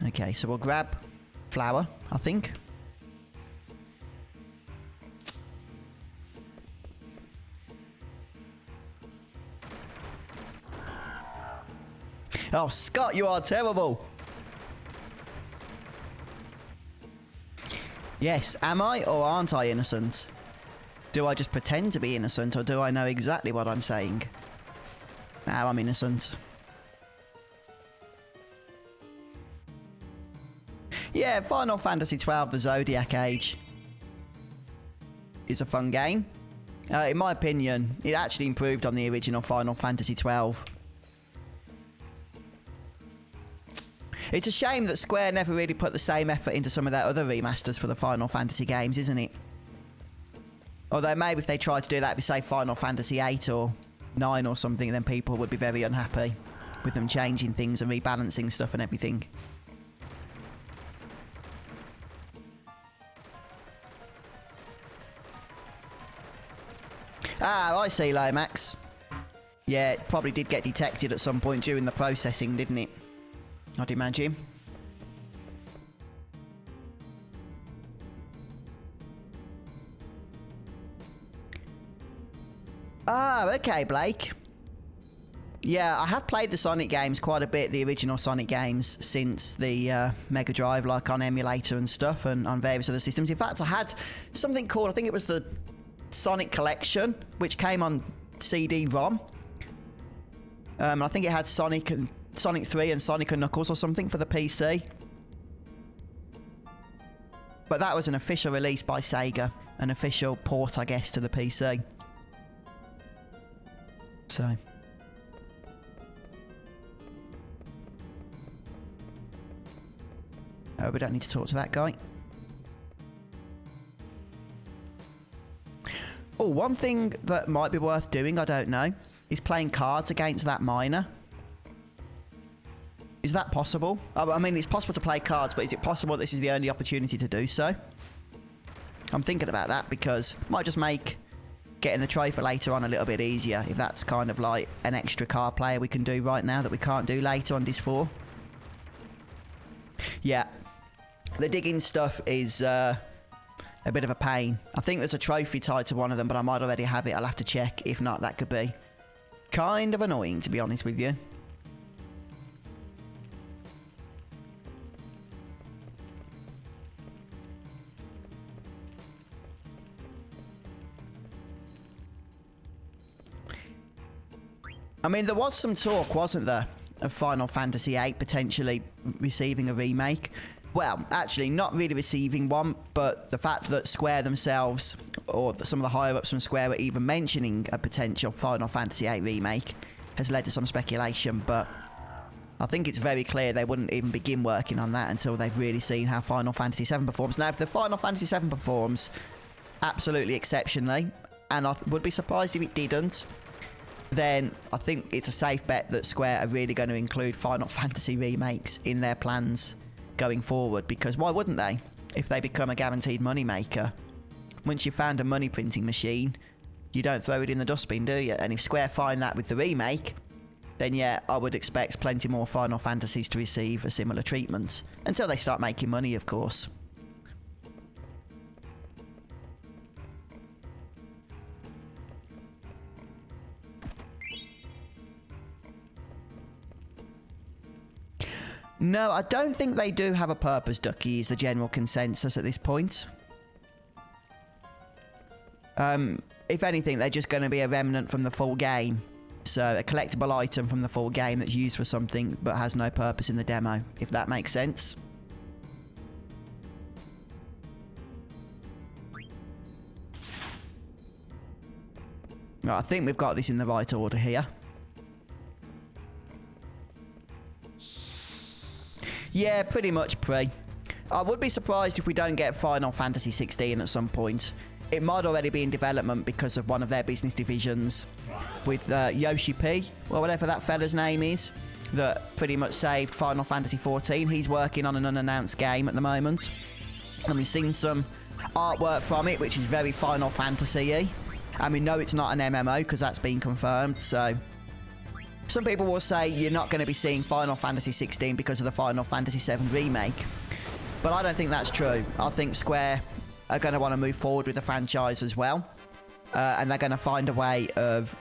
Okay, so we'll grab flour, I think. Oh, Scott, you are terrible. Yes, am I or aren't I innocent? Do I just pretend to be innocent or do I know exactly what I'm saying? Now I'm innocent. Yeah, Final Fantasy XII, the Zodiac Age is a fun game. In my opinion, it actually improved on the original Final Fantasy XII. It's a shame that Square never really put the same effort into some of their other remasters for the Final Fantasy games, isn't it? Although maybe if they tried to do that, say Final Fantasy 8 or 9 or something, then people would be very unhappy with them changing things and rebalancing stuff and everything. Ah, I see, Lomax. Yeah, it probably did get detected at some point during the processing, didn't it? I'd imagine. Ah, okay, Blake. Yeah, I have played the Sonic games quite a bit, the original Sonic games, since the Mega Drive, like on emulator and stuff, and on various other systems. In fact, I had something called, I think it was the Sonic Collection, which came on CD-ROM. I think it had Sonic 3 and Sonic and Knuckles or something for the PC. But that was an official release by Sega. An official port, I guess, to the PC. So. Oh, we don't need to talk to that guy. Oh, one thing that might be worth doing, I don't know, is playing cards against that miner. Is that possible? I mean, it's possible to play cards, but is it possible this is the only opportunity to do so? I'm thinking about that because it might just make getting the trophy later on a little bit easier if that's kind of like an extra card player we can do right now that we can't do later on Disc 4. Yeah. The digging stuff is a bit of a pain. I think there's a trophy tied to one of them, but I might already have it. I'll have to check. If not, that could be kind of annoying, to be honest with you. I mean, there was some talk, wasn't there, of Final Fantasy VIII potentially receiving a remake. Well, actually, not really receiving one, but the fact that Square themselves, or some of the higher-ups from Square, were even mentioning a potential Final Fantasy VIII remake has led to some speculation, but I think it's very clear they wouldn't even begin working on that until they've really seen how Final Fantasy VII performs. Now, if the Final Fantasy VII performs absolutely exceptionally, and I would be surprised if it didn't, then I think it's a safe bet that Square are really going to include Final Fantasy remakes in their plans going forward, because why wouldn't they? If they become a guaranteed money maker, once you've found a money printing machine, you don't throw it in the dustbin, do you? And if Square find that with the remake, then yeah, I would expect plenty more Final Fantasies to receive a similar treatment, until they start making money, of course. No, I don't think they do have a purpose, Ducky, is the general consensus at this point. If anything, they're just going to be a remnant from the full game. So, a collectible item from the full game that's used for something but has no purpose in the demo, if that makes sense. Right, I think we've got this in the right order here. Yeah, pretty much pre. I would be surprised if we don't get Final Fantasy 16 at some point. It might already be in development because of one of their business divisions with Yoshi P, or whatever that fella's name is, that pretty much saved Final Fantasy 14. He's working on an unannounced game at the moment. And we've seen some artwork from it, which is very Final Fantasy-y. And we know it's not an MMO because that's been confirmed, so... Some people will say you're not going to be seeing Final Fantasy 16 because of the Final Fantasy 7 remake. But I don't think that's true. I think Square are going to want to move forward with the franchise as well. And they're going to find a way of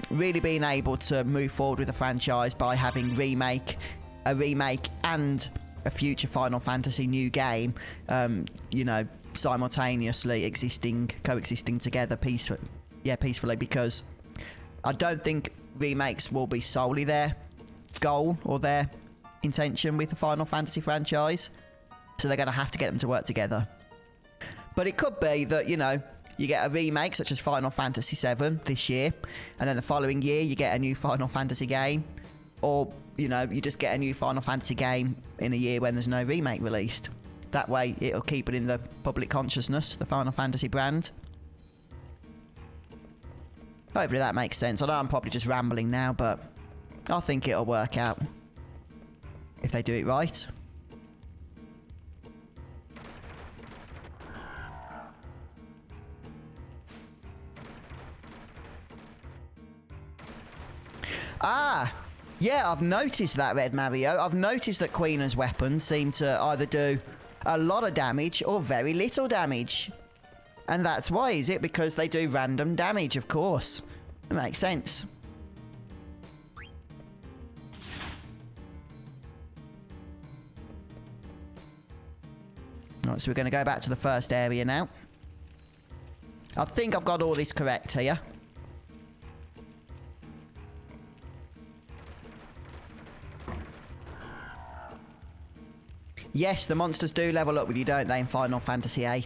really being able to move forward with the franchise by having a remake and a future Final Fantasy new game, you know, simultaneously coexisting together peacefully, because I don't think remakes will be solely their goal or their intention with the Final Fantasy franchise, so they're going to have to get them to work together. But it could be that, you know, you get a remake such as Final Fantasy VII this year, and then the following year you get a new Final Fantasy game, or, you know, you just get a new Final Fantasy game in a year when there's no remake released. That way it'll keep it in the public consciousness, the Final Fantasy brand. Hopefully that makes sense. I know I'm probably just rambling now, but I think it'll work out if they do it right. Ah, yeah, I've noticed that, Red Mario. I've noticed that Queen's weapons seem to either do a lot of damage or very little damage. And that's why, is it? Because they do random damage, of course. It makes sense. Right, so we're going to go back to the first area now. I think I've got all this correct here. Yes, the monsters do level up with you, don't they, in Final Fantasy VIII?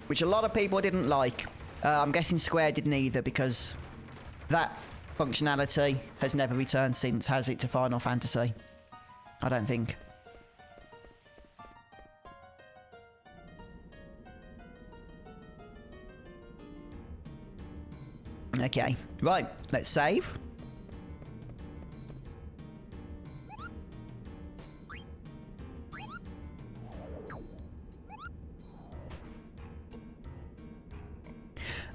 Which a lot of people didn't like. I'm guessing Square didn't either, because that functionality has never returned since, has it, to Final Fantasy? I don't think. Okay, right, let's save.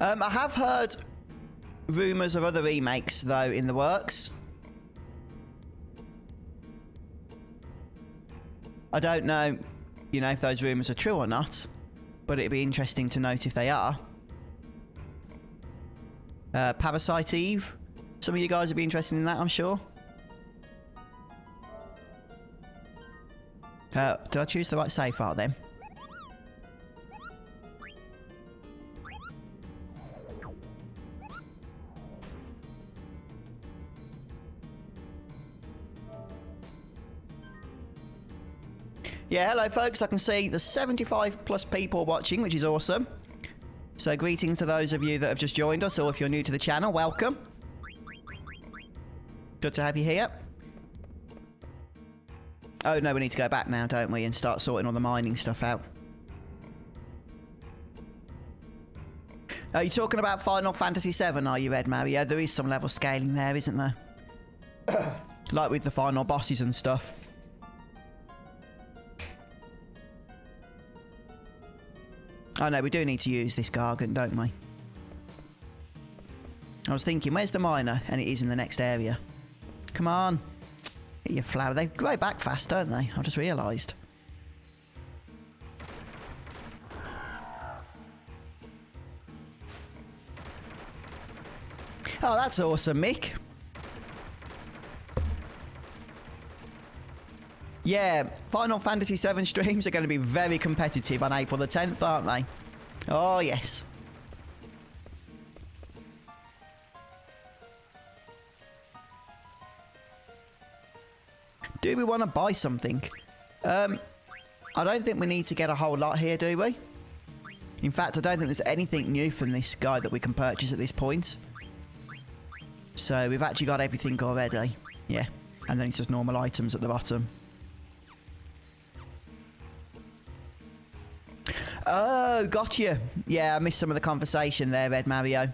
I have heard rumours of other remakes, though, in the works. I don't know, you know, if those rumours are true or not, but it'd be interesting to note if they are. Parasite Eve. Some of you guys would be interested in that, I'm sure. Did I choose the right save file then? Yeah, hello folks. I can see the 75 plus people watching, which is awesome. So greetings to those of you that have just joined us, or if you're new to the channel, welcome. Good to have you here. Oh no, we need to go back now, don't we, and start sorting all the mining stuff out. Are you talking about Final Fantasy VII, are you, Ed Mario? There is some level scaling there, isn't there? Like with the final bosses and stuff. Oh no, we do need to use this Gargant, don't we? I was thinking, where's the miner? And it is in the next area. Come on. Get your flower. They grow back fast, don't they? I just realised. Oh, that's awesome, Mick. Yeah, Final Fantasy VII streams are going to be very competitive on April the 10th, aren't they? Oh, yes. Do we want to buy something? I don't think we need to get a whole lot here, do we? In fact, I don't think there's anything new from this guy that we can purchase at this point. So we've actually got everything already. Yeah, and then it's just normal items at the bottom. Oh, gotcha. Yeah, I missed some of the conversation there, Red Mario.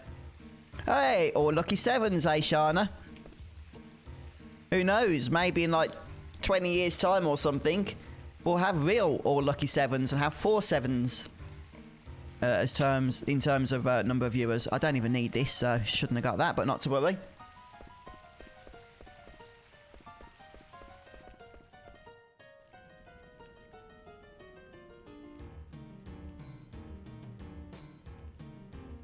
Hey, or Lucky Sevens, eh, Shana? Who knows? Maybe in like 20 years' time or something, we'll have real All Lucky Sevens and have 4 sevens in terms of number of viewers. I don't even need this, so shouldn't have got that, but not to worry.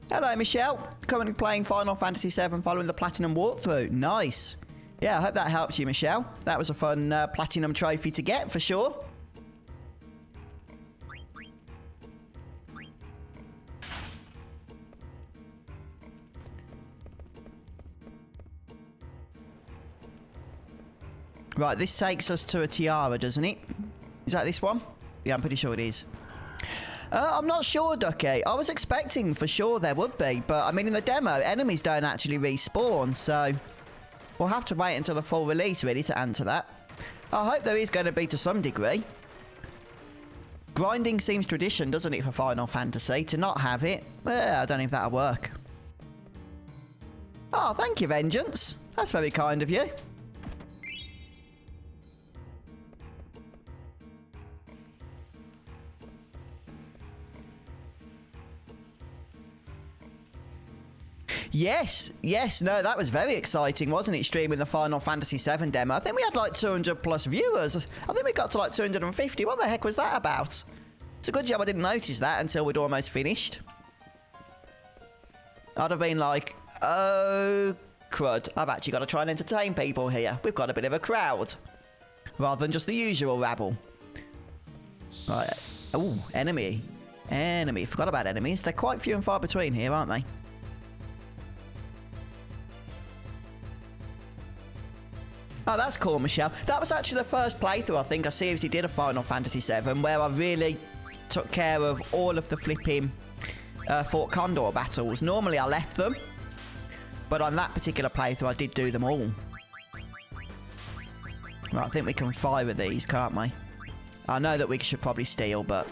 Hello, Michelle. Currently playing Final Fantasy VII following the Platinum walkthrough. Nice. Yeah, I hope that helps you, Michelle. That was a fun Platinum trophy to get, for sure. Right, this takes us to a tiara, doesn't it? Is that this one? Yeah, I'm pretty sure it is. I'm not sure, Ducky. I was expecting for sure there would be, but I mean in the demo, enemies don't actually respawn, so we'll have to wait until the full release really to answer that. I hope there is going to be to some degree. Grinding seems tradition, doesn't it, for Final Fantasy? To not have it, well, I don't know if that'll work. Oh, thank you, Vengeance. That's very kind of you. Yes, yes, no, that was very exciting, wasn't it, streaming the Final Fantasy VII demo? I think we had like 200 plus viewers. I think we got to like 250. What the heck was that about? It's a good job I didn't notice that until we'd almost finished. I'd have been like, oh, crud, I've actually got to try and entertain people here. We've got a bit of a crowd. Rather than just the usual rabble. Right, oh, enemy. Enemy, forgot about enemies. They're quite few and far between here, aren't they? Oh, that's cool, Michelle. That was actually the first playthrough, I think, I seriously did a Final Fantasy VII, where I really took care of all of the flipping Fort Condor battles. Normally, I left them, but on that particular playthrough, I did do them all. Right, I think we can fire at these, can't we? I know that we should probably steal, but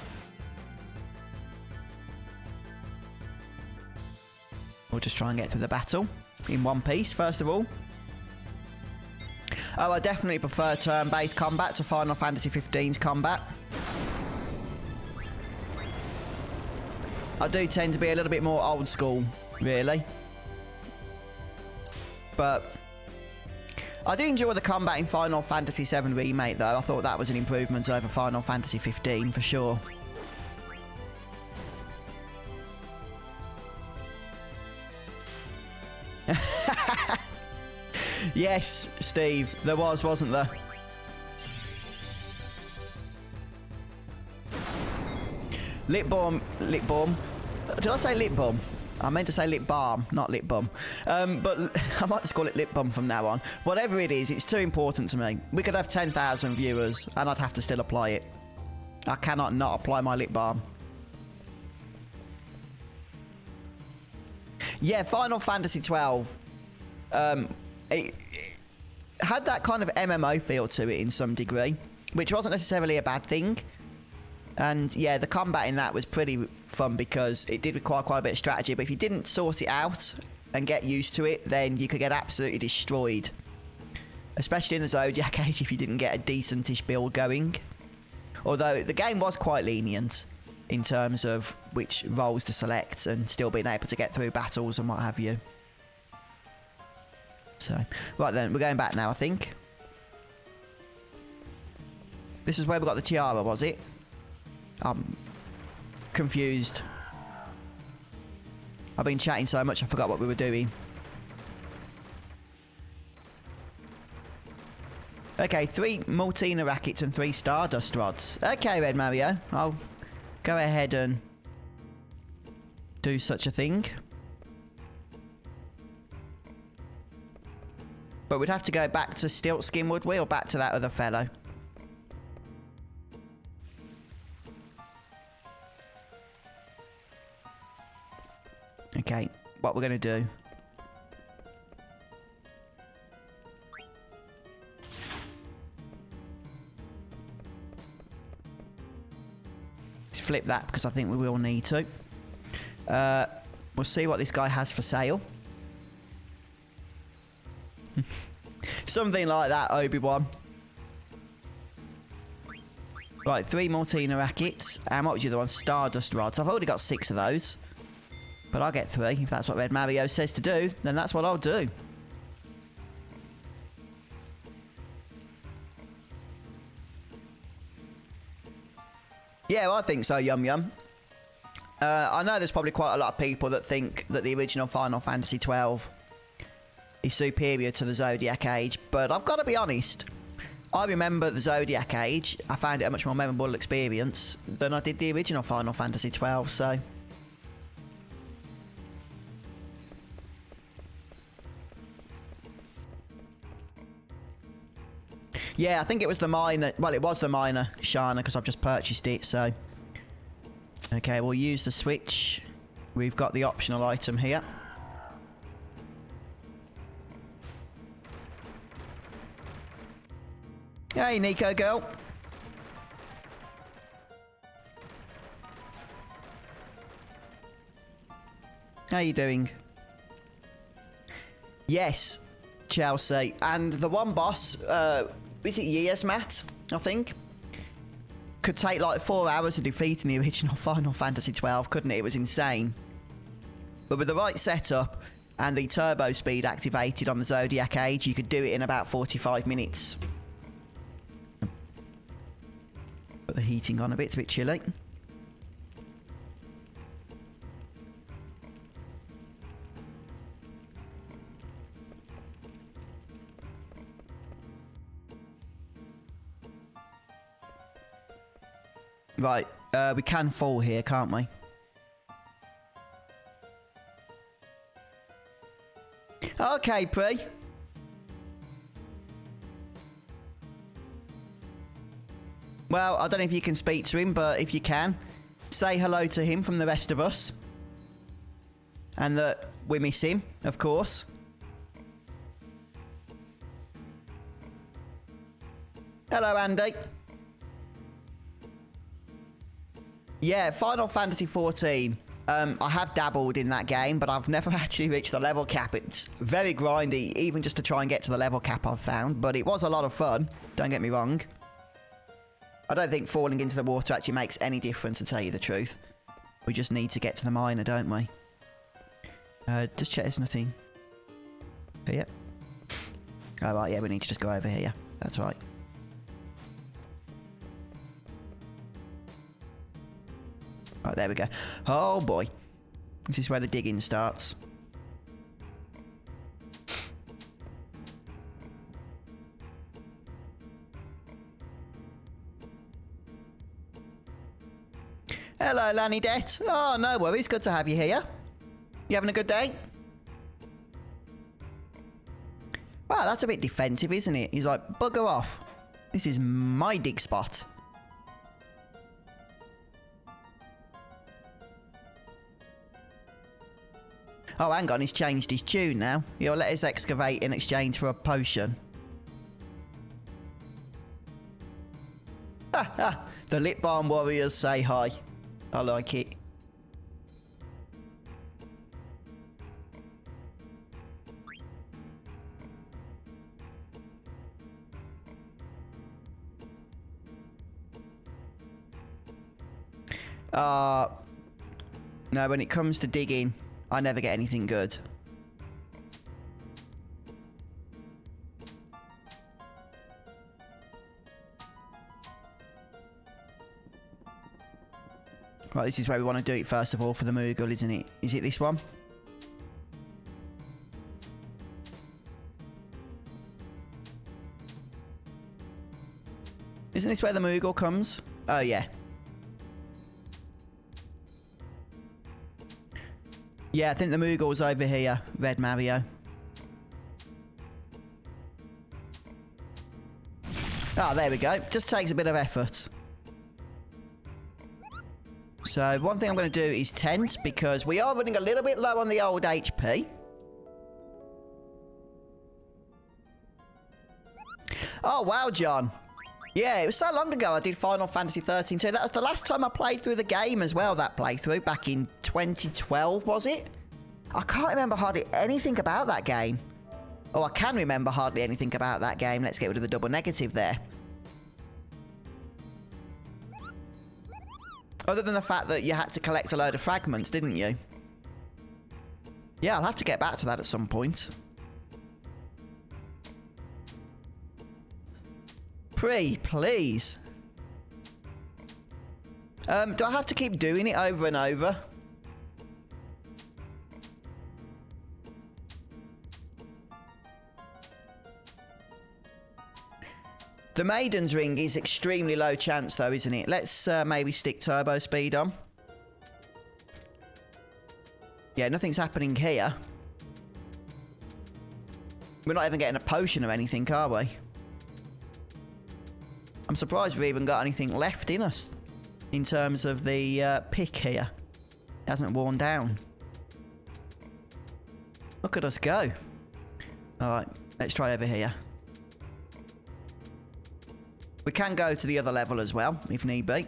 we'll just try and get through the battle in one piece, first of all. Oh, I definitely prefer turn-based combat to Final Fantasy XV's combat. I do tend to be a little bit more old school, really. But I did enjoy the combat in Final Fantasy VII Remake, though. I thought that was an improvement over Final Fantasy XV, for sure. Yes, Steve, there was, wasn't there? Lip balm. Did I say lip balm? I meant to say lip balm, not lip bum. But I might just call it lip bum from now on. Whatever it is, it's too important to me. We could have 10,000 viewers, and I'd have to still apply it. I cannot not apply my lip balm. Yeah, Final Fantasy 12. It had that kind of MMO feel to it in some degree, which wasn't necessarily a bad thing. And yeah, the combat in that was pretty fun because it did require quite a bit of strategy, but if you didn't sort it out and get used to it, then you could get absolutely destroyed. Especially in the Zodiac Age if you didn't get a decentish build going. Although the game was quite lenient in terms of which roles to select and still being able to get through battles and what have you. So, right then, we're going back now, I think. This is where we got the tiara, was it? I'm confused. I've been chatting so much I forgot what we were doing. Okay, 3 Multina rackets and 3 Stardust rods. Okay, Red Mario. I'll go ahead and do such a thing. But we'd have to go back to Stiltskin, would we? Or back to that other fellow? Okay, what we're going to do. Let's flip that because I think we will need to. We'll see what this guy has for sale. Something like that, Obi-Wan. Right, 3 Multina rackets. And what was the other one? Stardust rods. I've already got 6 of those. But I'll get 3. If that's what Red Mario says to do, then that's what I'll do. Yeah, well, I think so, Yum Yum. I know there's probably quite a lot of people that think that the original Final Fantasy XII is superior to the Zodiac Age, but I've got to be honest. I remember the Zodiac Age. I found it a much more memorable experience than I did the original Final Fantasy XII, so... Yeah, I think it was the minor... Well, it was the minor Shana because I've just purchased it, so... Okay, we'll use the switch. We've got the optional item here. Hey, Nico girl. How you doing? Yes, Chelsea. And the one boss, is it Years Matt, I think? Could take like 4 hours of defeating the original Final Fantasy XII, couldn't it? It was insane. But with the right setup and the turbo speed activated on the Zodiac Age, you could do it in about 45 minutes. Put the heating on a bit, it's a bit chilly. Right, we can fall here, can't we? Okay, Pre. Well, I don't know if you can speak to him, but if you can, say hello to him from the rest of us. And that we miss him, of course. Hello, Andy. Yeah, Final Fantasy XIV. I have dabbled in that game, but I've never actually reached the level cap. It's very grindy, even just to try and get to the level cap I've found. But it was a lot of fun, don't get me wrong. I don't think falling into the water actually makes any difference, to tell you the truth. We just need to get to the miner, don't we? Just check there's nothing here. Oh, right, yeah, we need to just go over here. That's right. Right, there we go. Oh, boy. This is where the digging starts. Hello, Lani Det. Oh, no worries. Good to have you here. You having a good day? Wow, that's a bit defensive, isn't it? He's like, bugger off. This is my dig spot. Oh, hang on, he's changed his tune now. He'll let us excavate in exchange for a potion. Ha ha! The Lip Balm Warriors say hi. I like it. No, when it comes to digging, I never get anything good. Right, this is where we want to do it first of all for the Moogle, isn't it? Is it this one? Isn't this where the Moogle comes? Oh, yeah. Yeah, I think the Moogle's over here, Red Mario. Oh, there we go. Just takes a bit of effort. So, one thing I'm going to do is tent, because we are running a little bit low on the old HP. Oh, wow, John. Yeah, it was so long ago I did Final Fantasy 13 too. That was the last time I played through the game as well, that playthrough, back in 2012, was it? I can't remember hardly anything about that game. Oh, I can remember hardly anything about that game. Let's get rid of the double negative there. Other than the fact that you had to collect a load of fragments, didn't you? Yeah, I'll have to get back to that at some point. Please. Do I have to keep doing it over and over? The Maiden's Ring is extremely low chance though, isn't it? Let's maybe stick turbo speed on. Yeah, nothing's happening here. We're not even getting a potion or anything, are we? I'm surprised we've even got anything left in us in terms of the pick here. It hasn't worn down. Look at us go. Alright, let's try over here. We can go to the other level as well, if need be.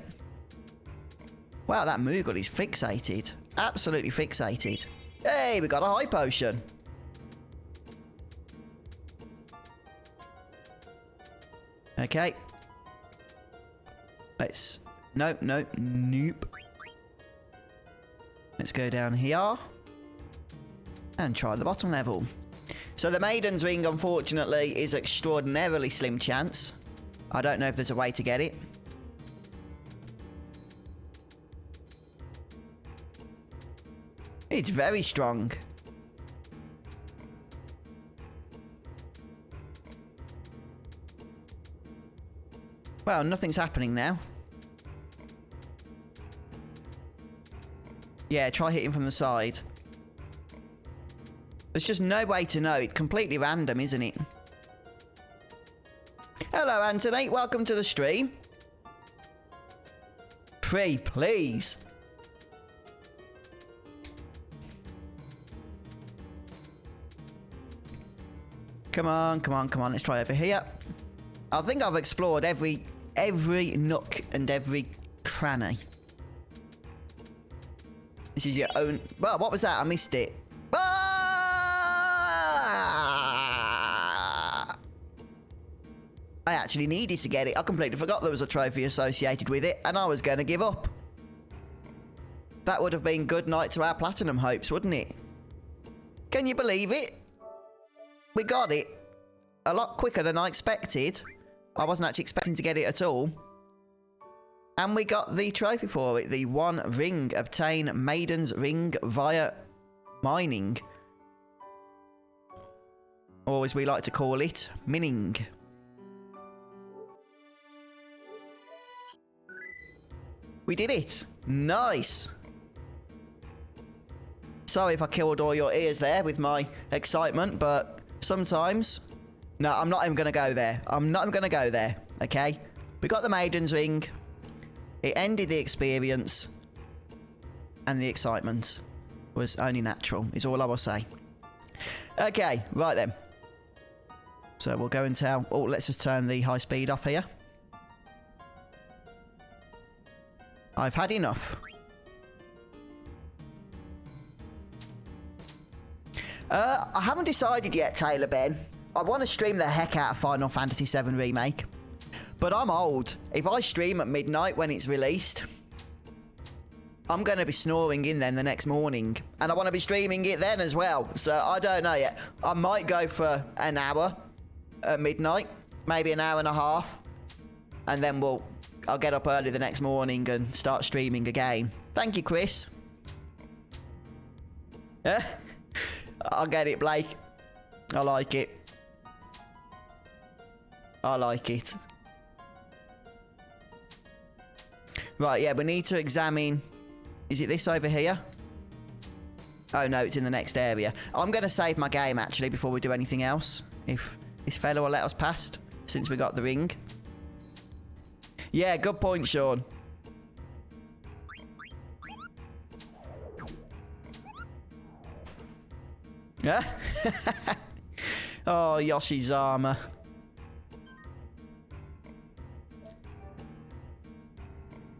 Wow, that Moogle is fixated. Absolutely fixated. Hey, we got a high potion. Okay. Let's... Nope. Let's go down here. And try the bottom level. So the Maiden's Ring, unfortunately, is extraordinarily slim chance. I don't know if there's a way to get it. It's very strong. Well, nothing's happening now. Yeah, try hitting from the side. There's just no way to know. It's completely random, isn't it? Hello, Anthony. Welcome to the stream. Please. Come on. Let's try over here. I think I've explored every nook and every cranny. This is your own... Well, what was that? I missed it. Ah! I actually needed to get it. I completely forgot there was a trophy associated with it, and I was going to give up. That would have been good night to our platinum hopes, wouldn't it? Can you believe it? We got it a lot quicker than I expected. I wasn't actually expecting to get it at all. And we got the trophy for it. The 1 ring. Obtain Maiden's Ring via mining. Or as we like to call it, mining. We did it. Nice. Sorry if I killed all your ears there with my excitement, but sometimes... No, I'm not even going to go there. Okay? We got the Maiden's Ring. It ended the experience and the excitement. was only natural, is all I will say. Okay, right then. So we'll go and tell... Oh, let's just turn the high speed off here. I've had enough. I haven't decided yet, Taylor Ben. I want to stream the heck out of Final Fantasy VII Remake. But I'm old. If I stream at midnight when it's released, I'm going to be snoring in then the next morning. And I want to be streaming it then as well. So I don't know yet. I might go for an hour at midnight. Maybe an hour and a half. And then I'll get up early the next morning and start streaming again. Thank you, Chris. Yeah? I'll get it, Blake. I like it. I like it. Right, yeah, we need to examine... Is it this over here? Oh, no, it's in the next area. I'm going to save my game, actually, before we do anything else. If this fella will let us past, since we got the ring. Yeah, good point, Sean. Yeah? Oh, Yoshi's armor.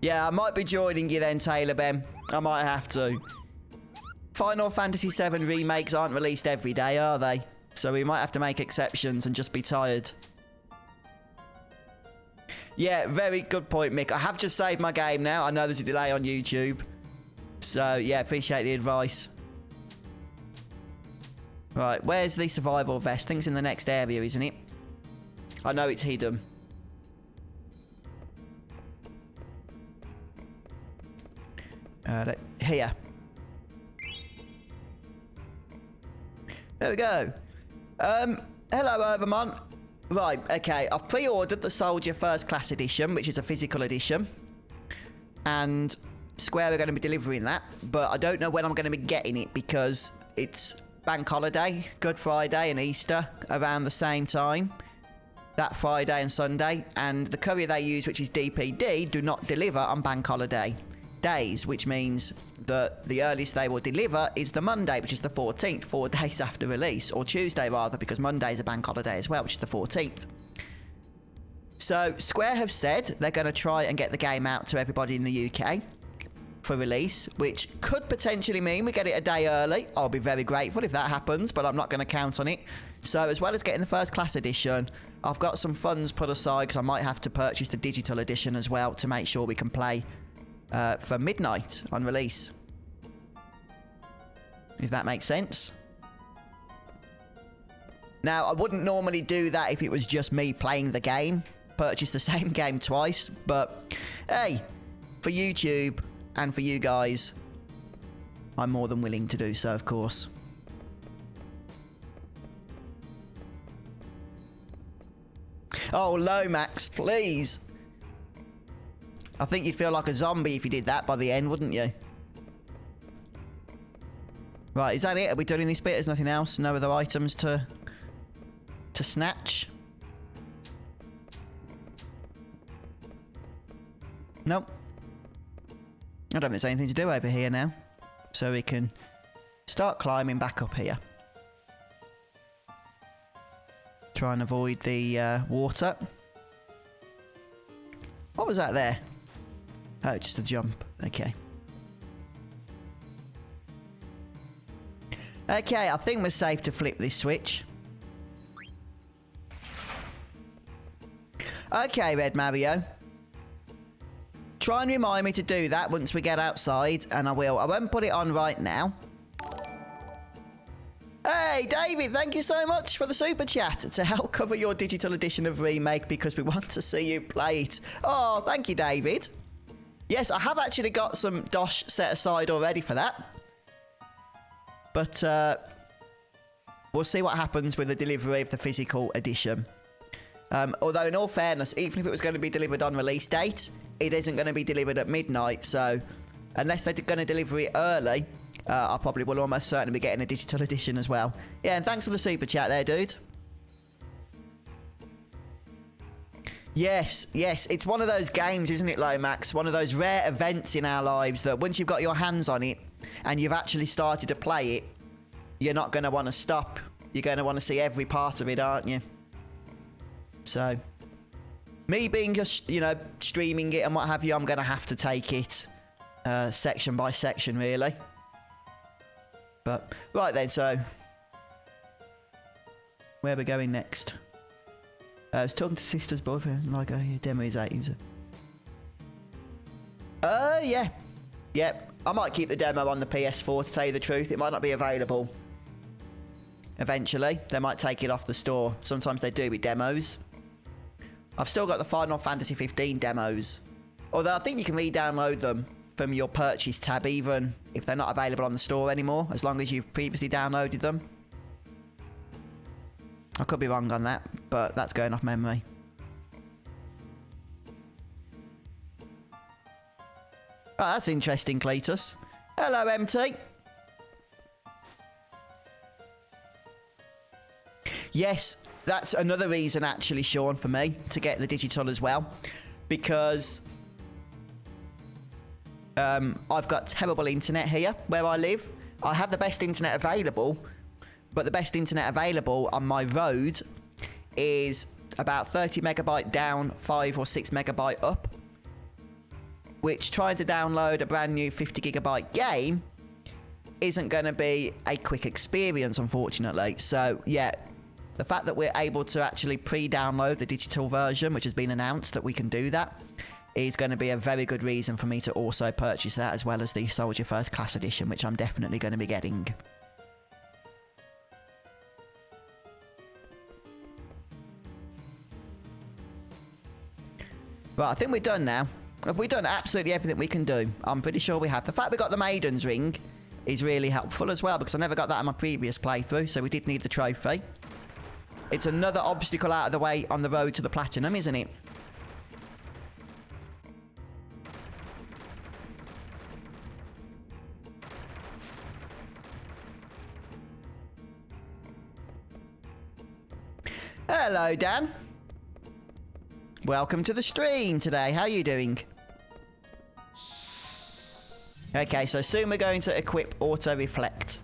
Yeah, I might be joining you then, Taylor Ben. I might have to. Final Fantasy VII remakes aren't released every day, are they? So we might have to make exceptions and just be tired. Yeah, very good point, Mick. I have just saved my game now. I know there's a delay on YouTube. So, yeah, appreciate the advice. Right, where's the survival vest? I think it's in the next area, isn't it? I know it's hidden. Here. There we go. Hello, Overmont. Right, okay. I've pre-ordered the Soldier First Class Edition, which is a physical edition. And Square are going to be delivering that. But I don't know when I'm going to be getting it because it's Bank Holiday, Good Friday and Easter around the same time. That Friday and Sunday. And the courier they use, which is DPD, do not deliver on Bank Holiday days, which means that the earliest they will deliver is the Monday, which is the 14th, 4 days after release, or Tuesday rather, because Monday is a bank holiday as well, which is the 14th. So Square have said they're going to try and get the game out to everybody in the UK for release, which could potentially mean we get it a day early. I'll be very grateful if that happens, but I'm not going to count on it. So as well as getting the first class edition, I've got some funds put aside because I might have to purchase the digital edition as well to make sure we can play for midnight on release. If that makes sense. Now, I wouldn't normally do that if it was just me playing the game. Purchase the same game twice. But, hey, for YouTube and for you guys, I'm more than willing to do so, of course. Oh, Lomax, please. I think you'd feel like a zombie if you did that by the end, wouldn't you? Right, is that it? Are we done in this bit? There's nothing else? No other items to snatch? Nope. I don't think there's anything to do over here now. So we can start climbing back up here. Try and avoid the water. What was that there? Oh, just a jump. Okay. Okay, I think we're safe to flip this switch. Okay, Red Mario. Try and remind me to do that once we get outside, and I will. I won't put it on right now. Hey, David, thank you so much for the super chat to help cover your digital edition of Remake because we want to see you play it. Oh, thank you, David. Yes, I have actually got some dosh set aside already for that. But we'll see what happens with the delivery of the physical edition. Although, in all fairness, even if it was going to be delivered on release date, it isn't going to be delivered at midnight. So, unless they're going to deliver it early, I probably will almost certainly be getting a digital edition as well. Yeah, and thanks for the super chat there, dude. Yes, yes. It's one of those games, isn't it, Lomax? One of those rare events in our lives that once you've got your hands on it and you've actually started to play it, you're not going to want to stop. You're going to want to see every part of it, aren't you? So, me being just, you know, streaming it and what have you, I'm going to have to take it section by section, really. But, right then, so, where are we going next? I was talking to sister's boyfriend, like, oh, yeah, demo is 8 user. Yeah. Yep. I might keep the demo on the PS4, to tell you the truth. It might not be available eventually. They might take it off the store. Sometimes they do with demos. I've still got the Final Fantasy 15 demos. Although I think you can re-download them from your purchase tab, even if they're not available on the store anymore, as long as you've previously downloaded them. I could be wrong on that, but that's going off memory. Oh, that's interesting, Cletus. Hello, MT. Yes, that's another reason, actually, Sean, for me to get the digital as well. Because I've got terrible internet here where I live. I have the best internet available, but the best internet available on my road is about 30 megabyte down, 5 or 6 megabyte up. Which, trying to download a brand new 50 gigabyte game isn't going to be a quick experience, unfortunately. So, yeah, the fact that we're able to actually pre-download the digital version, which has been announced that we can do that, is going to be a very good reason for me to also purchase that, as well as the Soldier First Class Edition, which I'm definitely going to be getting. Right, I think we're done now. Have we done absolutely everything we can do? I'm pretty sure we have. The fact we got the Maiden's Ring is really helpful as well, because I never got that in my previous playthrough, so we did need the trophy. It's another obstacle out of the way on the road to the Platinum, isn't it? Hello, Dan. Welcome to the stream today. How are you doing? Okay, so soon we're going to equip Auto Reflect.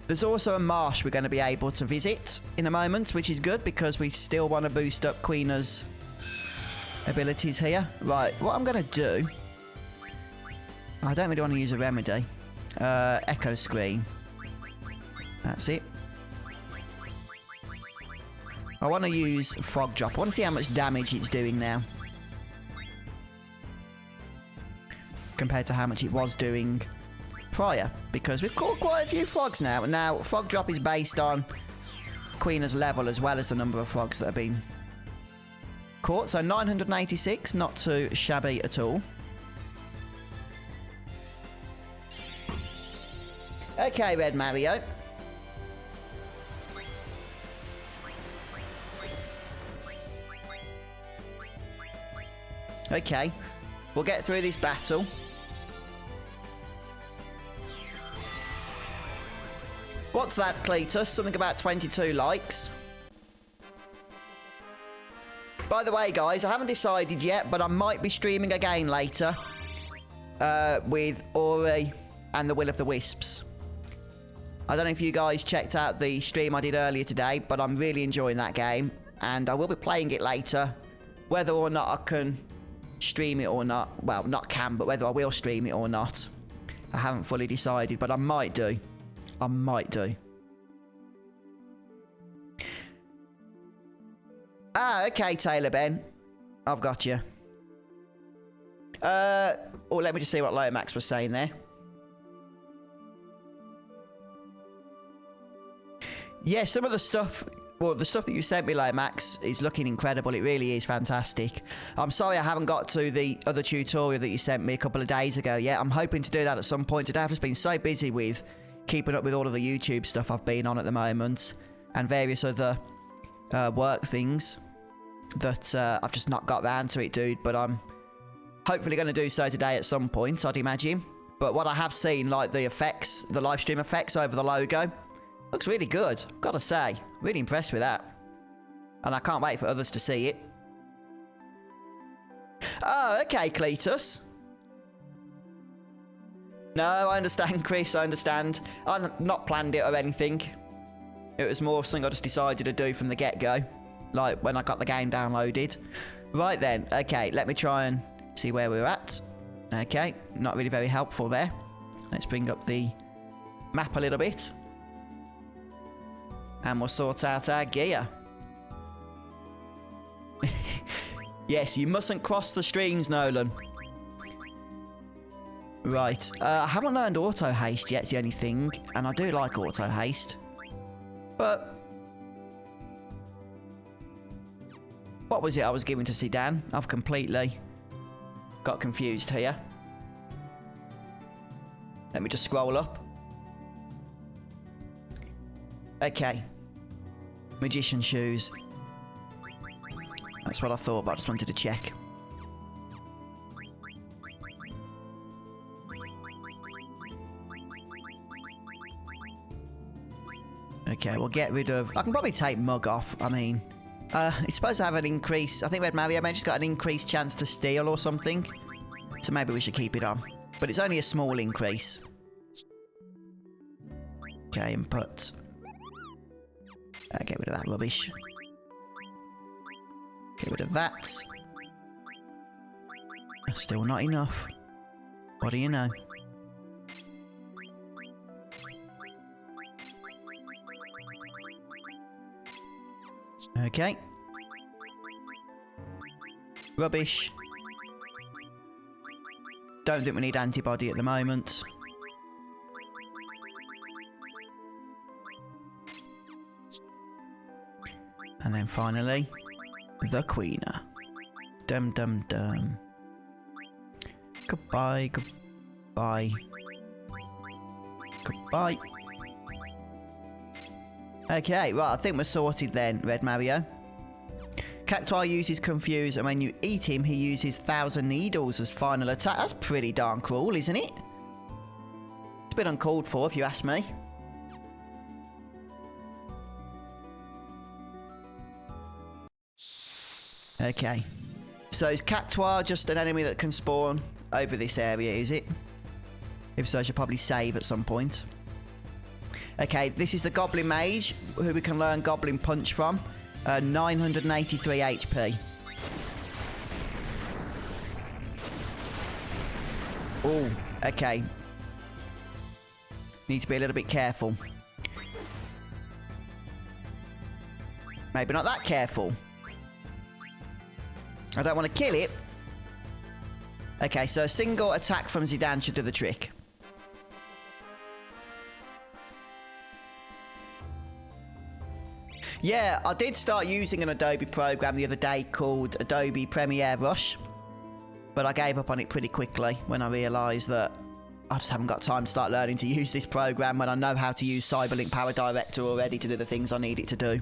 There's also a marsh we're going to be able to visit in a moment, which is good because we still want to boost up Queena's abilities here. Right, what I'm going to do... I don't really want to use a remedy. Echo Screen. That's it. I want to use Frog Drop. I want to see how much damage it's doing now, compared to how much it was doing prior, because we've caught quite a few frogs now. And now Frog Drop is based on Queena's level as well as the number of frogs that have been caught. So 986, not too shabby at all. Okay, Red Mario. Okay, we'll get through this battle. What's that, Cletus? Something about 22 likes. By the way, guys, I haven't decided yet, but I might be streaming again later with Ori and the Will of the Wisps. I don't know if you guys checked out the stream I did earlier today, but I'm really enjoying that game, and I will be playing it later. Whether or not I can stream it or not, well, not can, but whether I will stream it or not, I haven't fully decided, but I might do. I might do. Ah, okay, Taylor Ben. I've got you. Oh, let me just see what Lomax was saying there. Yeah, some of the stuff... Well, the stuff that you sent me, Lomax, is looking incredible. It really is fantastic. I'm sorry I haven't got to the other tutorial that you sent me a couple of days ago yet. I'm hoping to do that at some point today. I've just been so busy with keeping up with all of the YouTube stuff I've been on at the moment, and various other work things, that I've just not got round to it, dude. But I'm hopefully going to do so today at some point, I'd imagine. But what I have seen, like the effects, the live stream effects over the logo, looks really good, gotta say. Really impressed with that. And I can't wait for others to see it. Oh, okay, Cletus. No, I understand, Chris, I understand. I've not planned it or anything. It was more something I just decided to do from the get-go. Like, when I got the game downloaded. Right then, okay, let me try and see where we're at. Okay, not really very helpful there. Let's bring up the map a little bit. And we'll sort out our gear. Yes, you mustn't cross the streams, Nolan. Right, I haven't learned auto haste yet, the only thing, and I do like auto haste. But what was it I was giving to Zidane? I've completely got confused here. Let me just scroll up. Okay. Magician shoes. That's what I thought, but I just wanted to check. Okay, we'll get rid of... I can probably take Mug off. I mean, it's supposed to have an increase... I think Red Mario mentioned it's got an increased chance to steal or something. So maybe we should keep it on. But it's only a small increase. Okay, input. Get rid of that rubbish. Get rid of that. Still not enough. What do you know? Okay. Rubbish. Don't think we need antibody at the moment. And then finally, the Queener. Dum dum dum. Goodbye, goodbye. Goodbye. Okay, right, I think we're sorted then, Red Mario. Cactuar uses Confuse, and when you eat him, he uses 1,000 Needles as final attack. That's pretty darn cruel, isn't it? It's a bit uncalled for, if you ask me. Okay. So is Cactuar just an enemy that can spawn over this area, is it? If so, I should probably save at some point. Okay, this is the Goblin Mage, who we can learn Goblin Punch from. 983 HP. Oh, okay. Need to be a little bit careful. Maybe not that careful. I don't want to kill it. Okay, so a single attack from Zidane should do the trick. Yeah, I did start using an Adobe program the other day called Adobe Premiere Rush. But I gave up on it pretty quickly when I realised that I just haven't got time to start learning to use this program when I know how to use Cyberlink Power Director already to do the things I need it to do.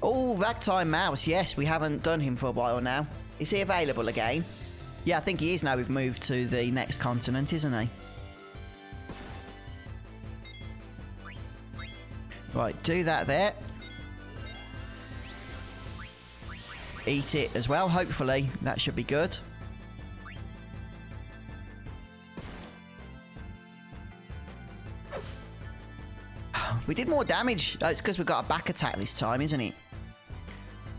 Oh, Ragtime Mouse. Yes, we haven't done him for a while now. Is he available again? Yeah, I think he is now. We've moved to the next continent, isn't he? Right, do that there. Eat it as well, hopefully. That should be good. We did more damage. Oh, it's because we've got a back attack this time, isn't it?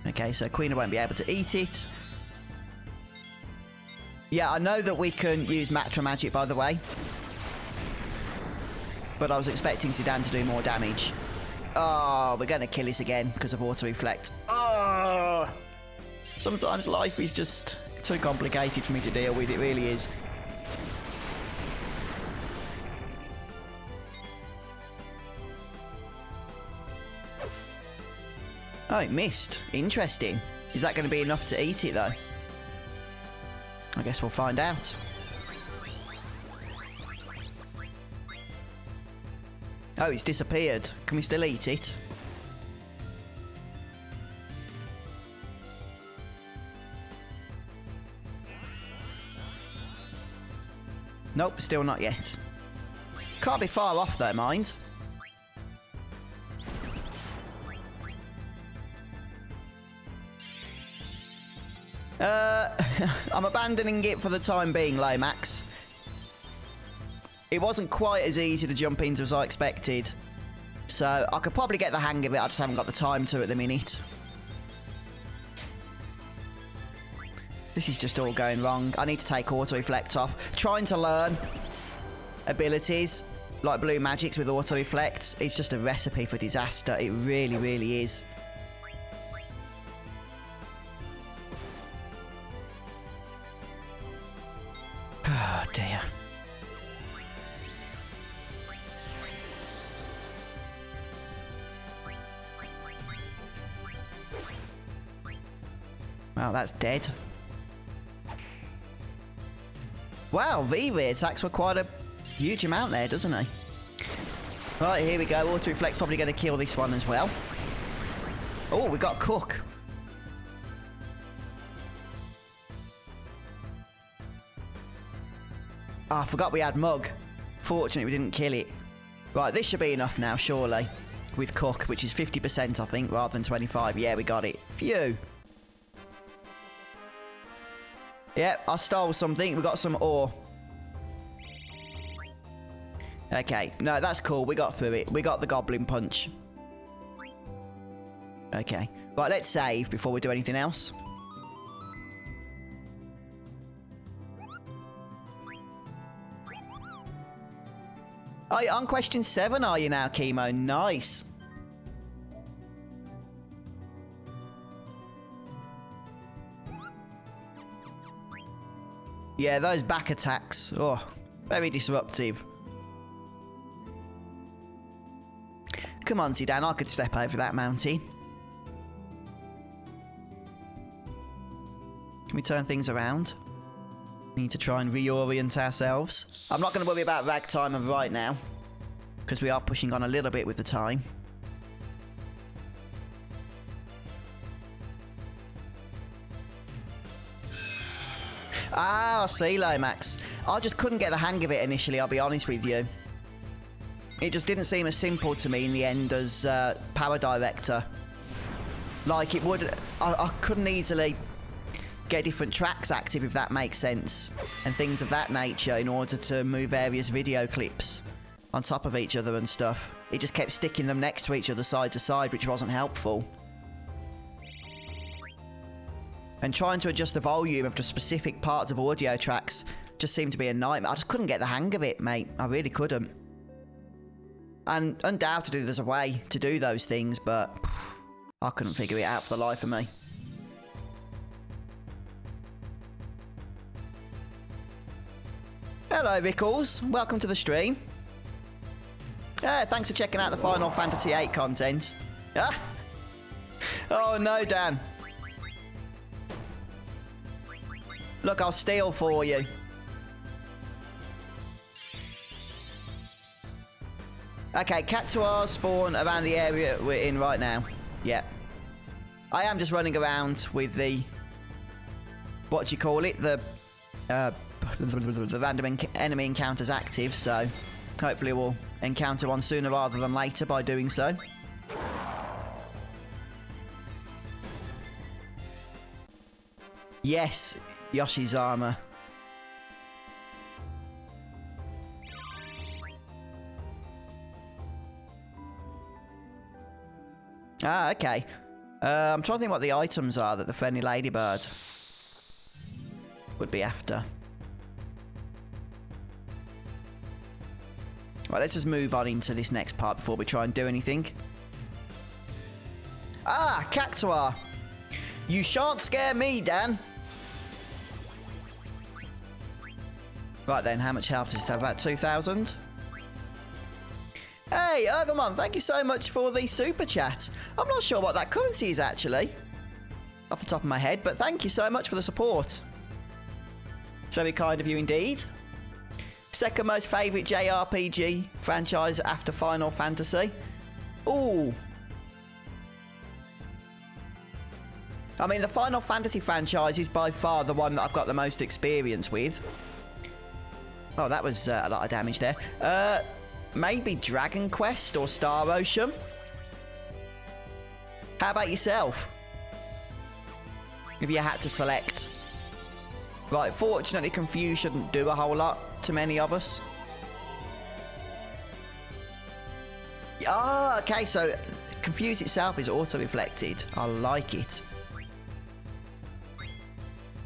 Okay, so Queen won't be able to eat it. Yeah, I know that we can use Matra Magic, by the way. But I was expecting Zidane to do more damage. Oh, we're going to kill it again because of Auto Reflect. Oh! Sometimes life is just too complicated for me to deal with. It really is. Oh, it missed. Interesting. Is that going to be enough to eat it, though? I guess we'll find out. Oh, it's disappeared. Can we still eat it? Nope, still not yet. Can't be far off, though, mind. I'm abandoning it for the time being, Lomax. It wasn't quite as easy to jump into as I expected. So I could probably get the hang of it, I just haven't got the time to at the minute. This is just all going wrong. I need to take auto reflect off. Trying to learn abilities like blue magics with auto reflect. It's just a recipe for disaster. It really, really is. Oh dear. Wow, that's dead. Wow, V-Ray attacks were quite a huge amount there, doesn't he? Right, here we go. Auto Reflect's probably going to kill this one as well. Oh, we got Cook. Oh, I forgot we had Mug. Fortunately, we didn't kill it. Right, this should be enough now, surely. With Cook, which is 50%, I think, rather than 25. Yeah, we got it. Phew. Yep, I stole something. We got some ore. Okay, no, that's cool. We got through it. We got the Goblin Punch. Okay. Right, let's save before we do anything else. Oh, you're on question 7, are you now, Chemo? Nice. Yeah, those back attacks. Oh, very disruptive. Come on, Zidane, I could step over that mountain. Can we turn things around? We need to try and reorient ourselves. I'm not going to worry about ragtime right now, because we are pushing on a little bit with the time. Ah, I see, Lomax. I just couldn't get the hang of it initially, I'll be honest with you. It just didn't seem as simple to me in the end as Power Director. Like, it would... I couldn't easily get different tracks active, if that makes sense, and things of that nature in order to move various video clips on top of each other and stuff. It just kept sticking them next to each other, side to side, which wasn't helpful. And trying to adjust the volume of the specific parts of audio tracks just seemed to be a nightmare. I just couldn't get the hang of it, mate. I really couldn't. And undoubtedly there's a way to do those things, but I couldn't figure it out for the life of me. Hello, Rickles. Welcome to the stream. Thanks for checking out the Final Fantasy VIII content. Ah. Oh, no, Dan. Look, I'll steal for you. Okay, Cactuars spawn around the area we're in right now. Yeah. I am just running around with the... what do you call it? The random enemy encounters active, so hopefully we'll encounter one sooner rather than later by doing so. Yes, Yoshi's armor. Ah, okay. I'm trying to think what the items are that the friendly ladybird would be after. Right, let's just move on into this next part before we try and do anything. Ah, Cactuar. You shan't scare me, Dan. Right then, how much health does this have? About 2,000? Hey, Overmon, thank you so much for the super chat. I'm not sure what that currency is actually, off the top of my head, but thank you so much for the support. It's very kind of you indeed. Second most favourite JRPG franchise after Final Fantasy. Ooh. I mean, the Final Fantasy franchise is by far the one that I've got the most experience with. Oh, that was a lot of damage there. Maybe Dragon Quest or Star Ocean. How about yourself? if you had to select. Right, fortunately, Confuse shouldn't do a whole lot to many of us. Ah, okay, so Confuse itself is auto-reflected. I like it.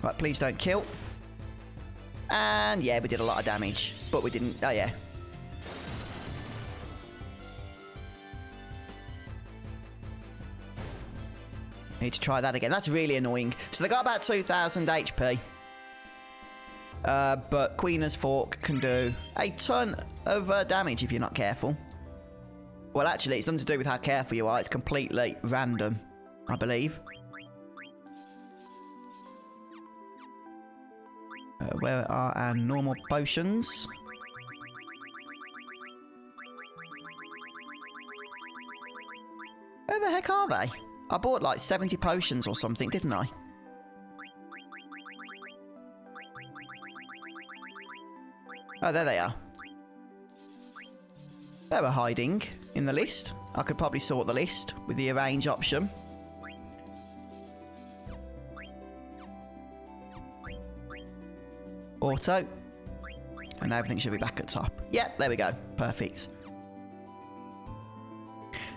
Right, please don't kill. And yeah, we did a lot of damage, but we didn't. Oh yeah. Need to try that again. That's really annoying. So they got about 2,000 HP. But Queen's Fork can do a ton of damage if you're not careful. Well, actually, it's nothing to do with how careful you are. It's completely random, I believe. Where are our normal potions? Where the heck are they? I bought like 70 potions or something, didn't I? Oh, there they are. They were hiding in the list. I could probably sort the list with the arrange option. Auto. And everything should be back at top. Yep, there we go. Perfect.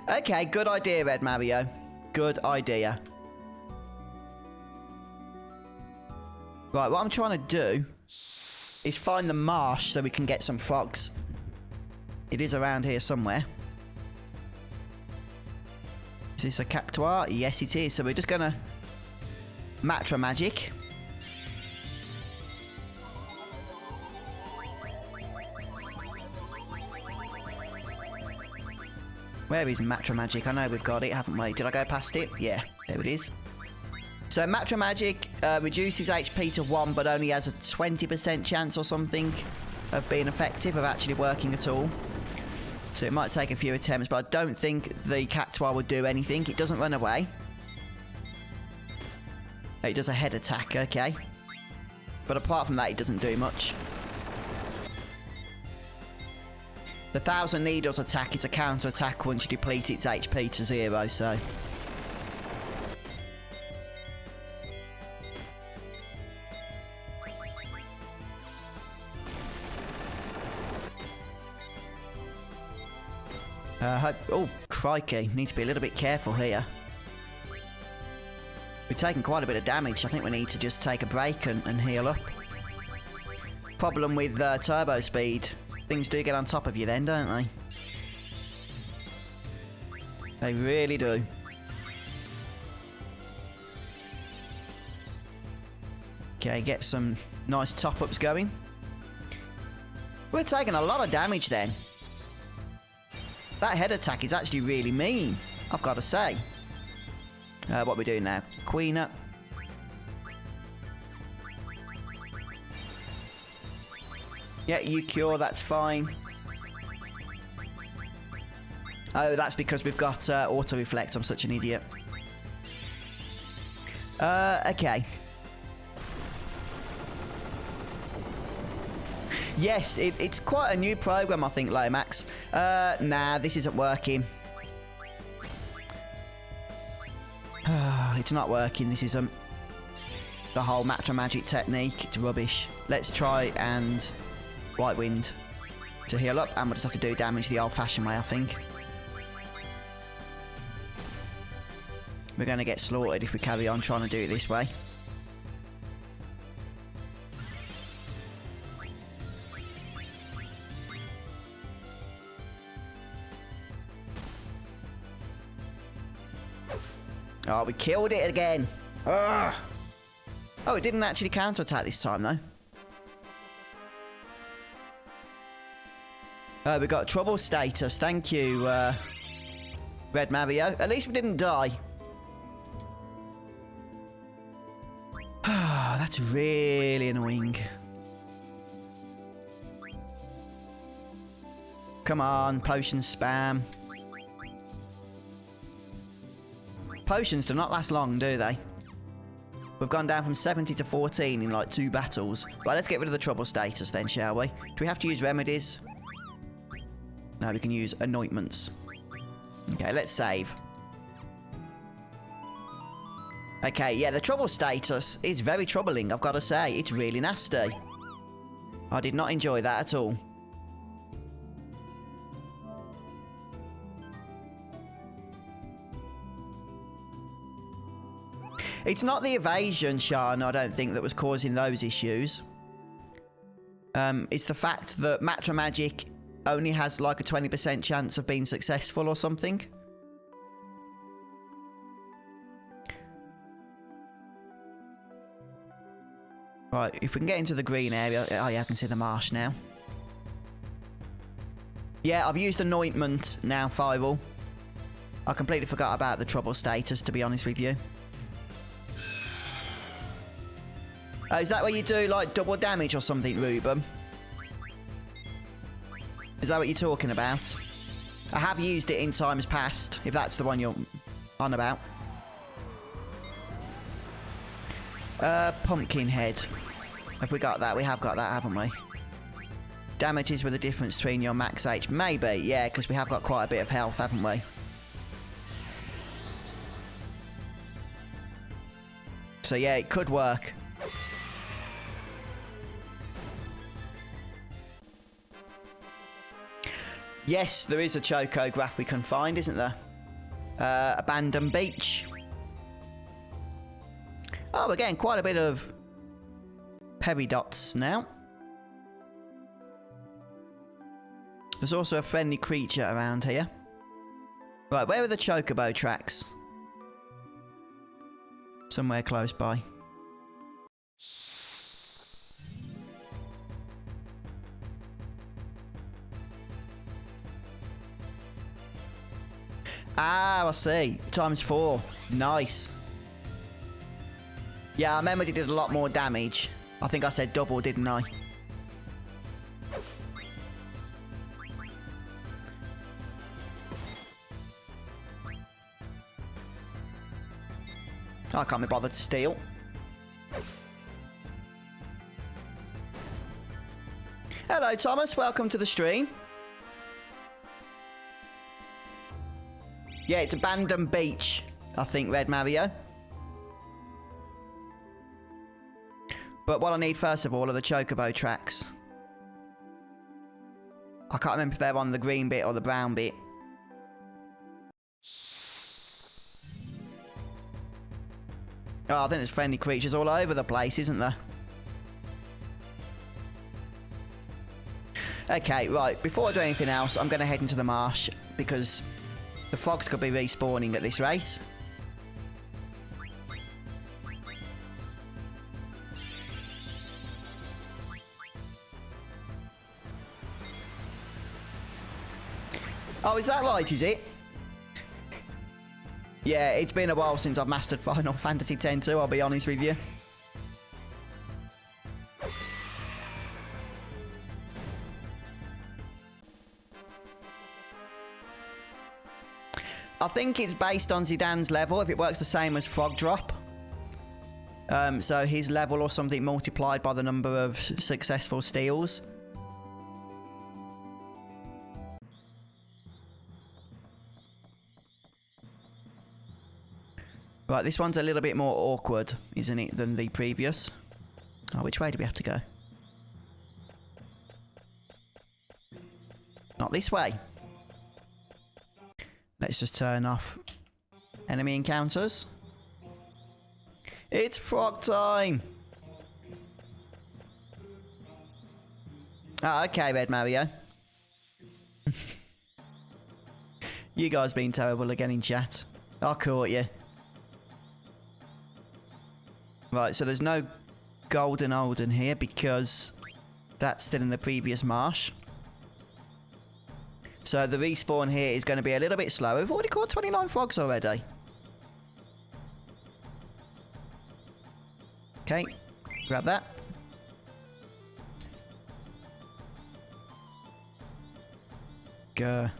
Okay, good idea, Red Mario. Good idea. Right, what I'm trying to do is find the marsh so we can get some frogs. It is around here somewhere. Is this a cactuar? Yes, it is. So we're just going to Matra Magic. Where is Matra Magic? I know we've got it, haven't we? Did I go past it? Yeah, there it is. So Matra Magic reduces HP to 1, but only has a 20% chance or something of being effective, of actually working at all. So it might take a few attempts, but I don't think the cactuar would do anything. It doesn't run away. It does a head attack, okay. But apart from that, it doesn't do much. The 1,000 Needles attack is a counter attack once you deplete its HP to 0, so. Oh, crikey. Need to be a little bit careful here. We've taken quite a bit of damage. I think we need to just take a break and heal up. Problem with turbo speed. Things do get on top of you then, don't they? They really do. Okay, get some nice top-ups going. We're taking a lot of damage then. That head attack is actually really mean, I've got to say. What we do now? Queen up. Yeah, you cure, that's fine. Oh, that's because we've got auto-reflect. I'm such an idiot. Okay. Yes, it's quite a new program, I think, Lomax. Nah, this isn't working. It's not working, this isn't. The whole Matra Magic technique, it's rubbish. Let's try and White Wind to heal up, and we'll just have to do damage the old-fashioned way, I think. We're going to get slaughtered if we carry on trying to do it this way. Oh, we killed it again. Ugh. Oh, it didn't actually counterattack this time, though. We got trouble status. Thank you, Red Mario. At least we didn't die. That's really annoying. Come on, potion spam. Potions do not last long, do they? We've gone down from 70 to 14 in like 2 battles. Right, let's get rid of the trouble status then, shall we? Do we have to use remedies? No, we can use anointments. Okay, let's save. Okay, yeah, the trouble status is very troubling, I've got to say. It's really nasty. I did not enjoy that at all. It's not the evasion, Sean, I don't think, that was causing those issues. It's the fact that Matra Magic only has like a 20% chance of being successful or something. Right, if we can get into the green area... Oh yeah, I can see the marsh now. Yeah, I've used anointment now, Firewall. I completely forgot about the trouble status, to be honest with you. Is that where you do, like, double damage or something, Ruben? Is that what you're talking about? I have used it in times past, if that's the one you're on about. Pumpkin head. Have we got that? We have got that, haven't we? Damages with the difference between your max H. Maybe, yeah, because we have got quite a bit of health, haven't we? So yeah, it could work. Yes, there is a Choco graph we can find, isn't there? Abandoned beach. Oh, we're getting quite a bit of peridots now. There's also a friendly creature around here. Right, where are the Chocobo tracks? Somewhere close by. Ah, I see. ×4. Nice. Yeah, I remember it did a lot more damage. I think I said double, didn't I? I can't be bothered to steal. Hello, Thomas. Welcome to the stream. Yeah, it's Abandoned Beach, I think, Red Mario. But what I need first of all are the Chocobo tracks. I can't remember if they're on the green bit or the brown bit. Oh, I think there's friendly creatures all over the place, isn't there? Okay, right. Before I do anything else, I'm going to head into the marsh because the frogs could be respawning at this rate. Oh, is that right, is it? Yeah, it's been a while since I've mastered Final Fantasy X too, I'll be honest with you. I think it's based on Zidane's level, if it works the same as Frog Drop. So his level or something multiplied by the number of successful steals. Right, this one's a little bit more awkward, isn't it, than the previous? Oh, which way do we have to go? Not this way. Let's just turn off enemy encounters. It's frog time! Ah, okay, Red Mario. You guys being terrible again in chat. I caught you. Right, so there's no Golden Olden here because that's still in the previous marsh. So the respawn here is going to be a little bit slower. We've already caught 29 frogs already. Okay, grab that. Go.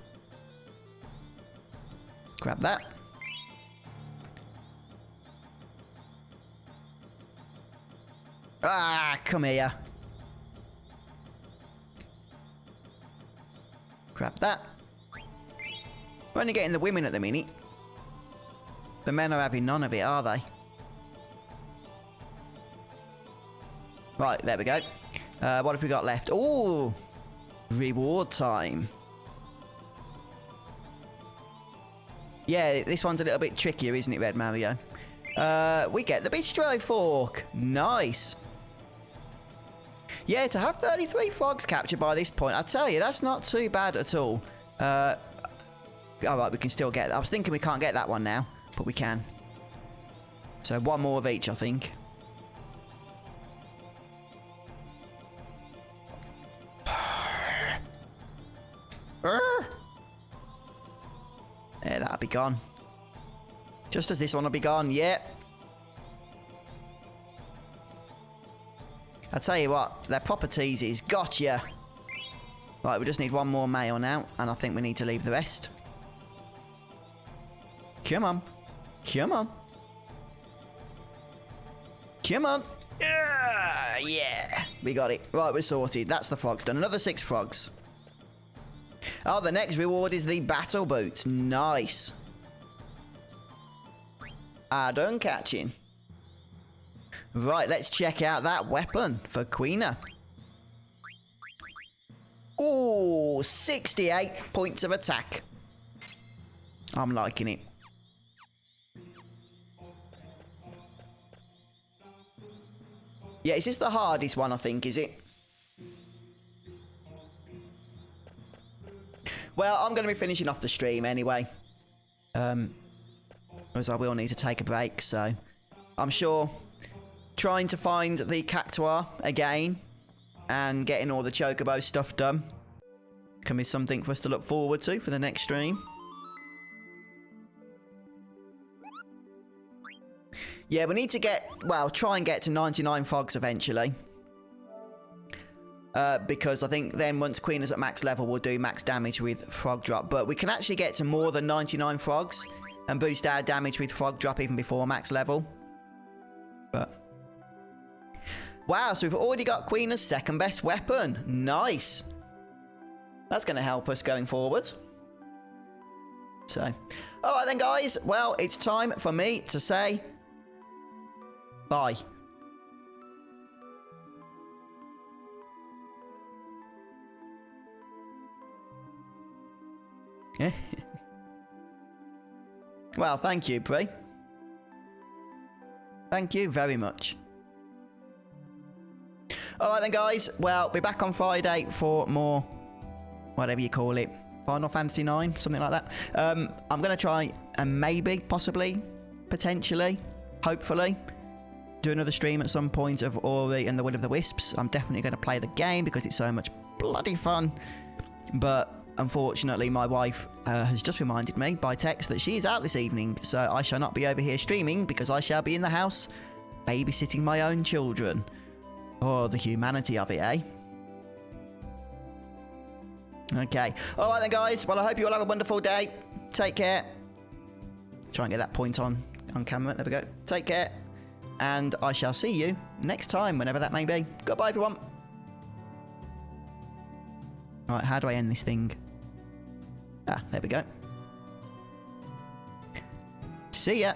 Grab that. Ah, come here. Grab that. We're only getting the women at the minute. The men are having none of it, are they? Right, there we go. What have we got left? Oh, reward time. Yeah, this one's a little bit trickier, isn't it, Red Mario? We get the bistro fork. Nice. Yeah, to have 33 frogs captured by this point, I tell you, that's not too bad at all. All right, we can still get... I was thinking we can't get that one now, but we can. So one more of each, I think. There, that'll be gone. Just as this one will be gone, yep. I'll tell you what, their proper teases. Gotcha! Right, we just need one more mail now, and I think we need to leave the rest. Come on. Come on. Come on. Yeah, we got it. Right, we're sorted. That's the frogs done. Another 6 frogs. Oh, the next reward is the battle boots. Nice. Add-on catching. Right, let's check out that weapon for Quina. Ooh, 68 points of attack. I'm liking it. Yeah, is this the hardest one, I think, is it? Well, I'm going to be finishing off the stream anyway. As I will need to take a break, so... I'm sure trying to find the cactuar again and getting all the chocobo stuff done can be something for us to look forward to for the next stream. Yeah, we need to get... Well, try and get to 99 frogs eventually. Because I think then once Queen is at max level, we'll do max damage with frog drop. But we can actually get to more than 99 frogs and boost our damage with frog drop even before max level. But... Wow, so we've already got Queen's second best weapon. Nice. That's going to help us going forward. So, alright then guys. Well, it's time for me to say... Bye. Well, thank you, Pri. Thank you very much. Alright then, guys. Well, we're back on Friday for more, whatever you call it, Final Fantasy IX, something like that. I'm going to try and maybe, possibly, potentially, hopefully, do another stream at some point of Ori and the Will of the Wisps. I'm definitely going to play the game because it's so much bloody fun. But unfortunately, my wife has just reminded me by text that she is out this evening, so I shall not be over here streaming because I shall be in the house babysitting my own children. Oh, the humanity of it, eh? Okay. All right then, guys. Well, I hope you all have a wonderful day. Take care. Try and get that point on camera. There we go. Take care. And I shall see you next time, whenever that may be. Goodbye, everyone. Right, how do I end this thing? Ah, there we go. See ya.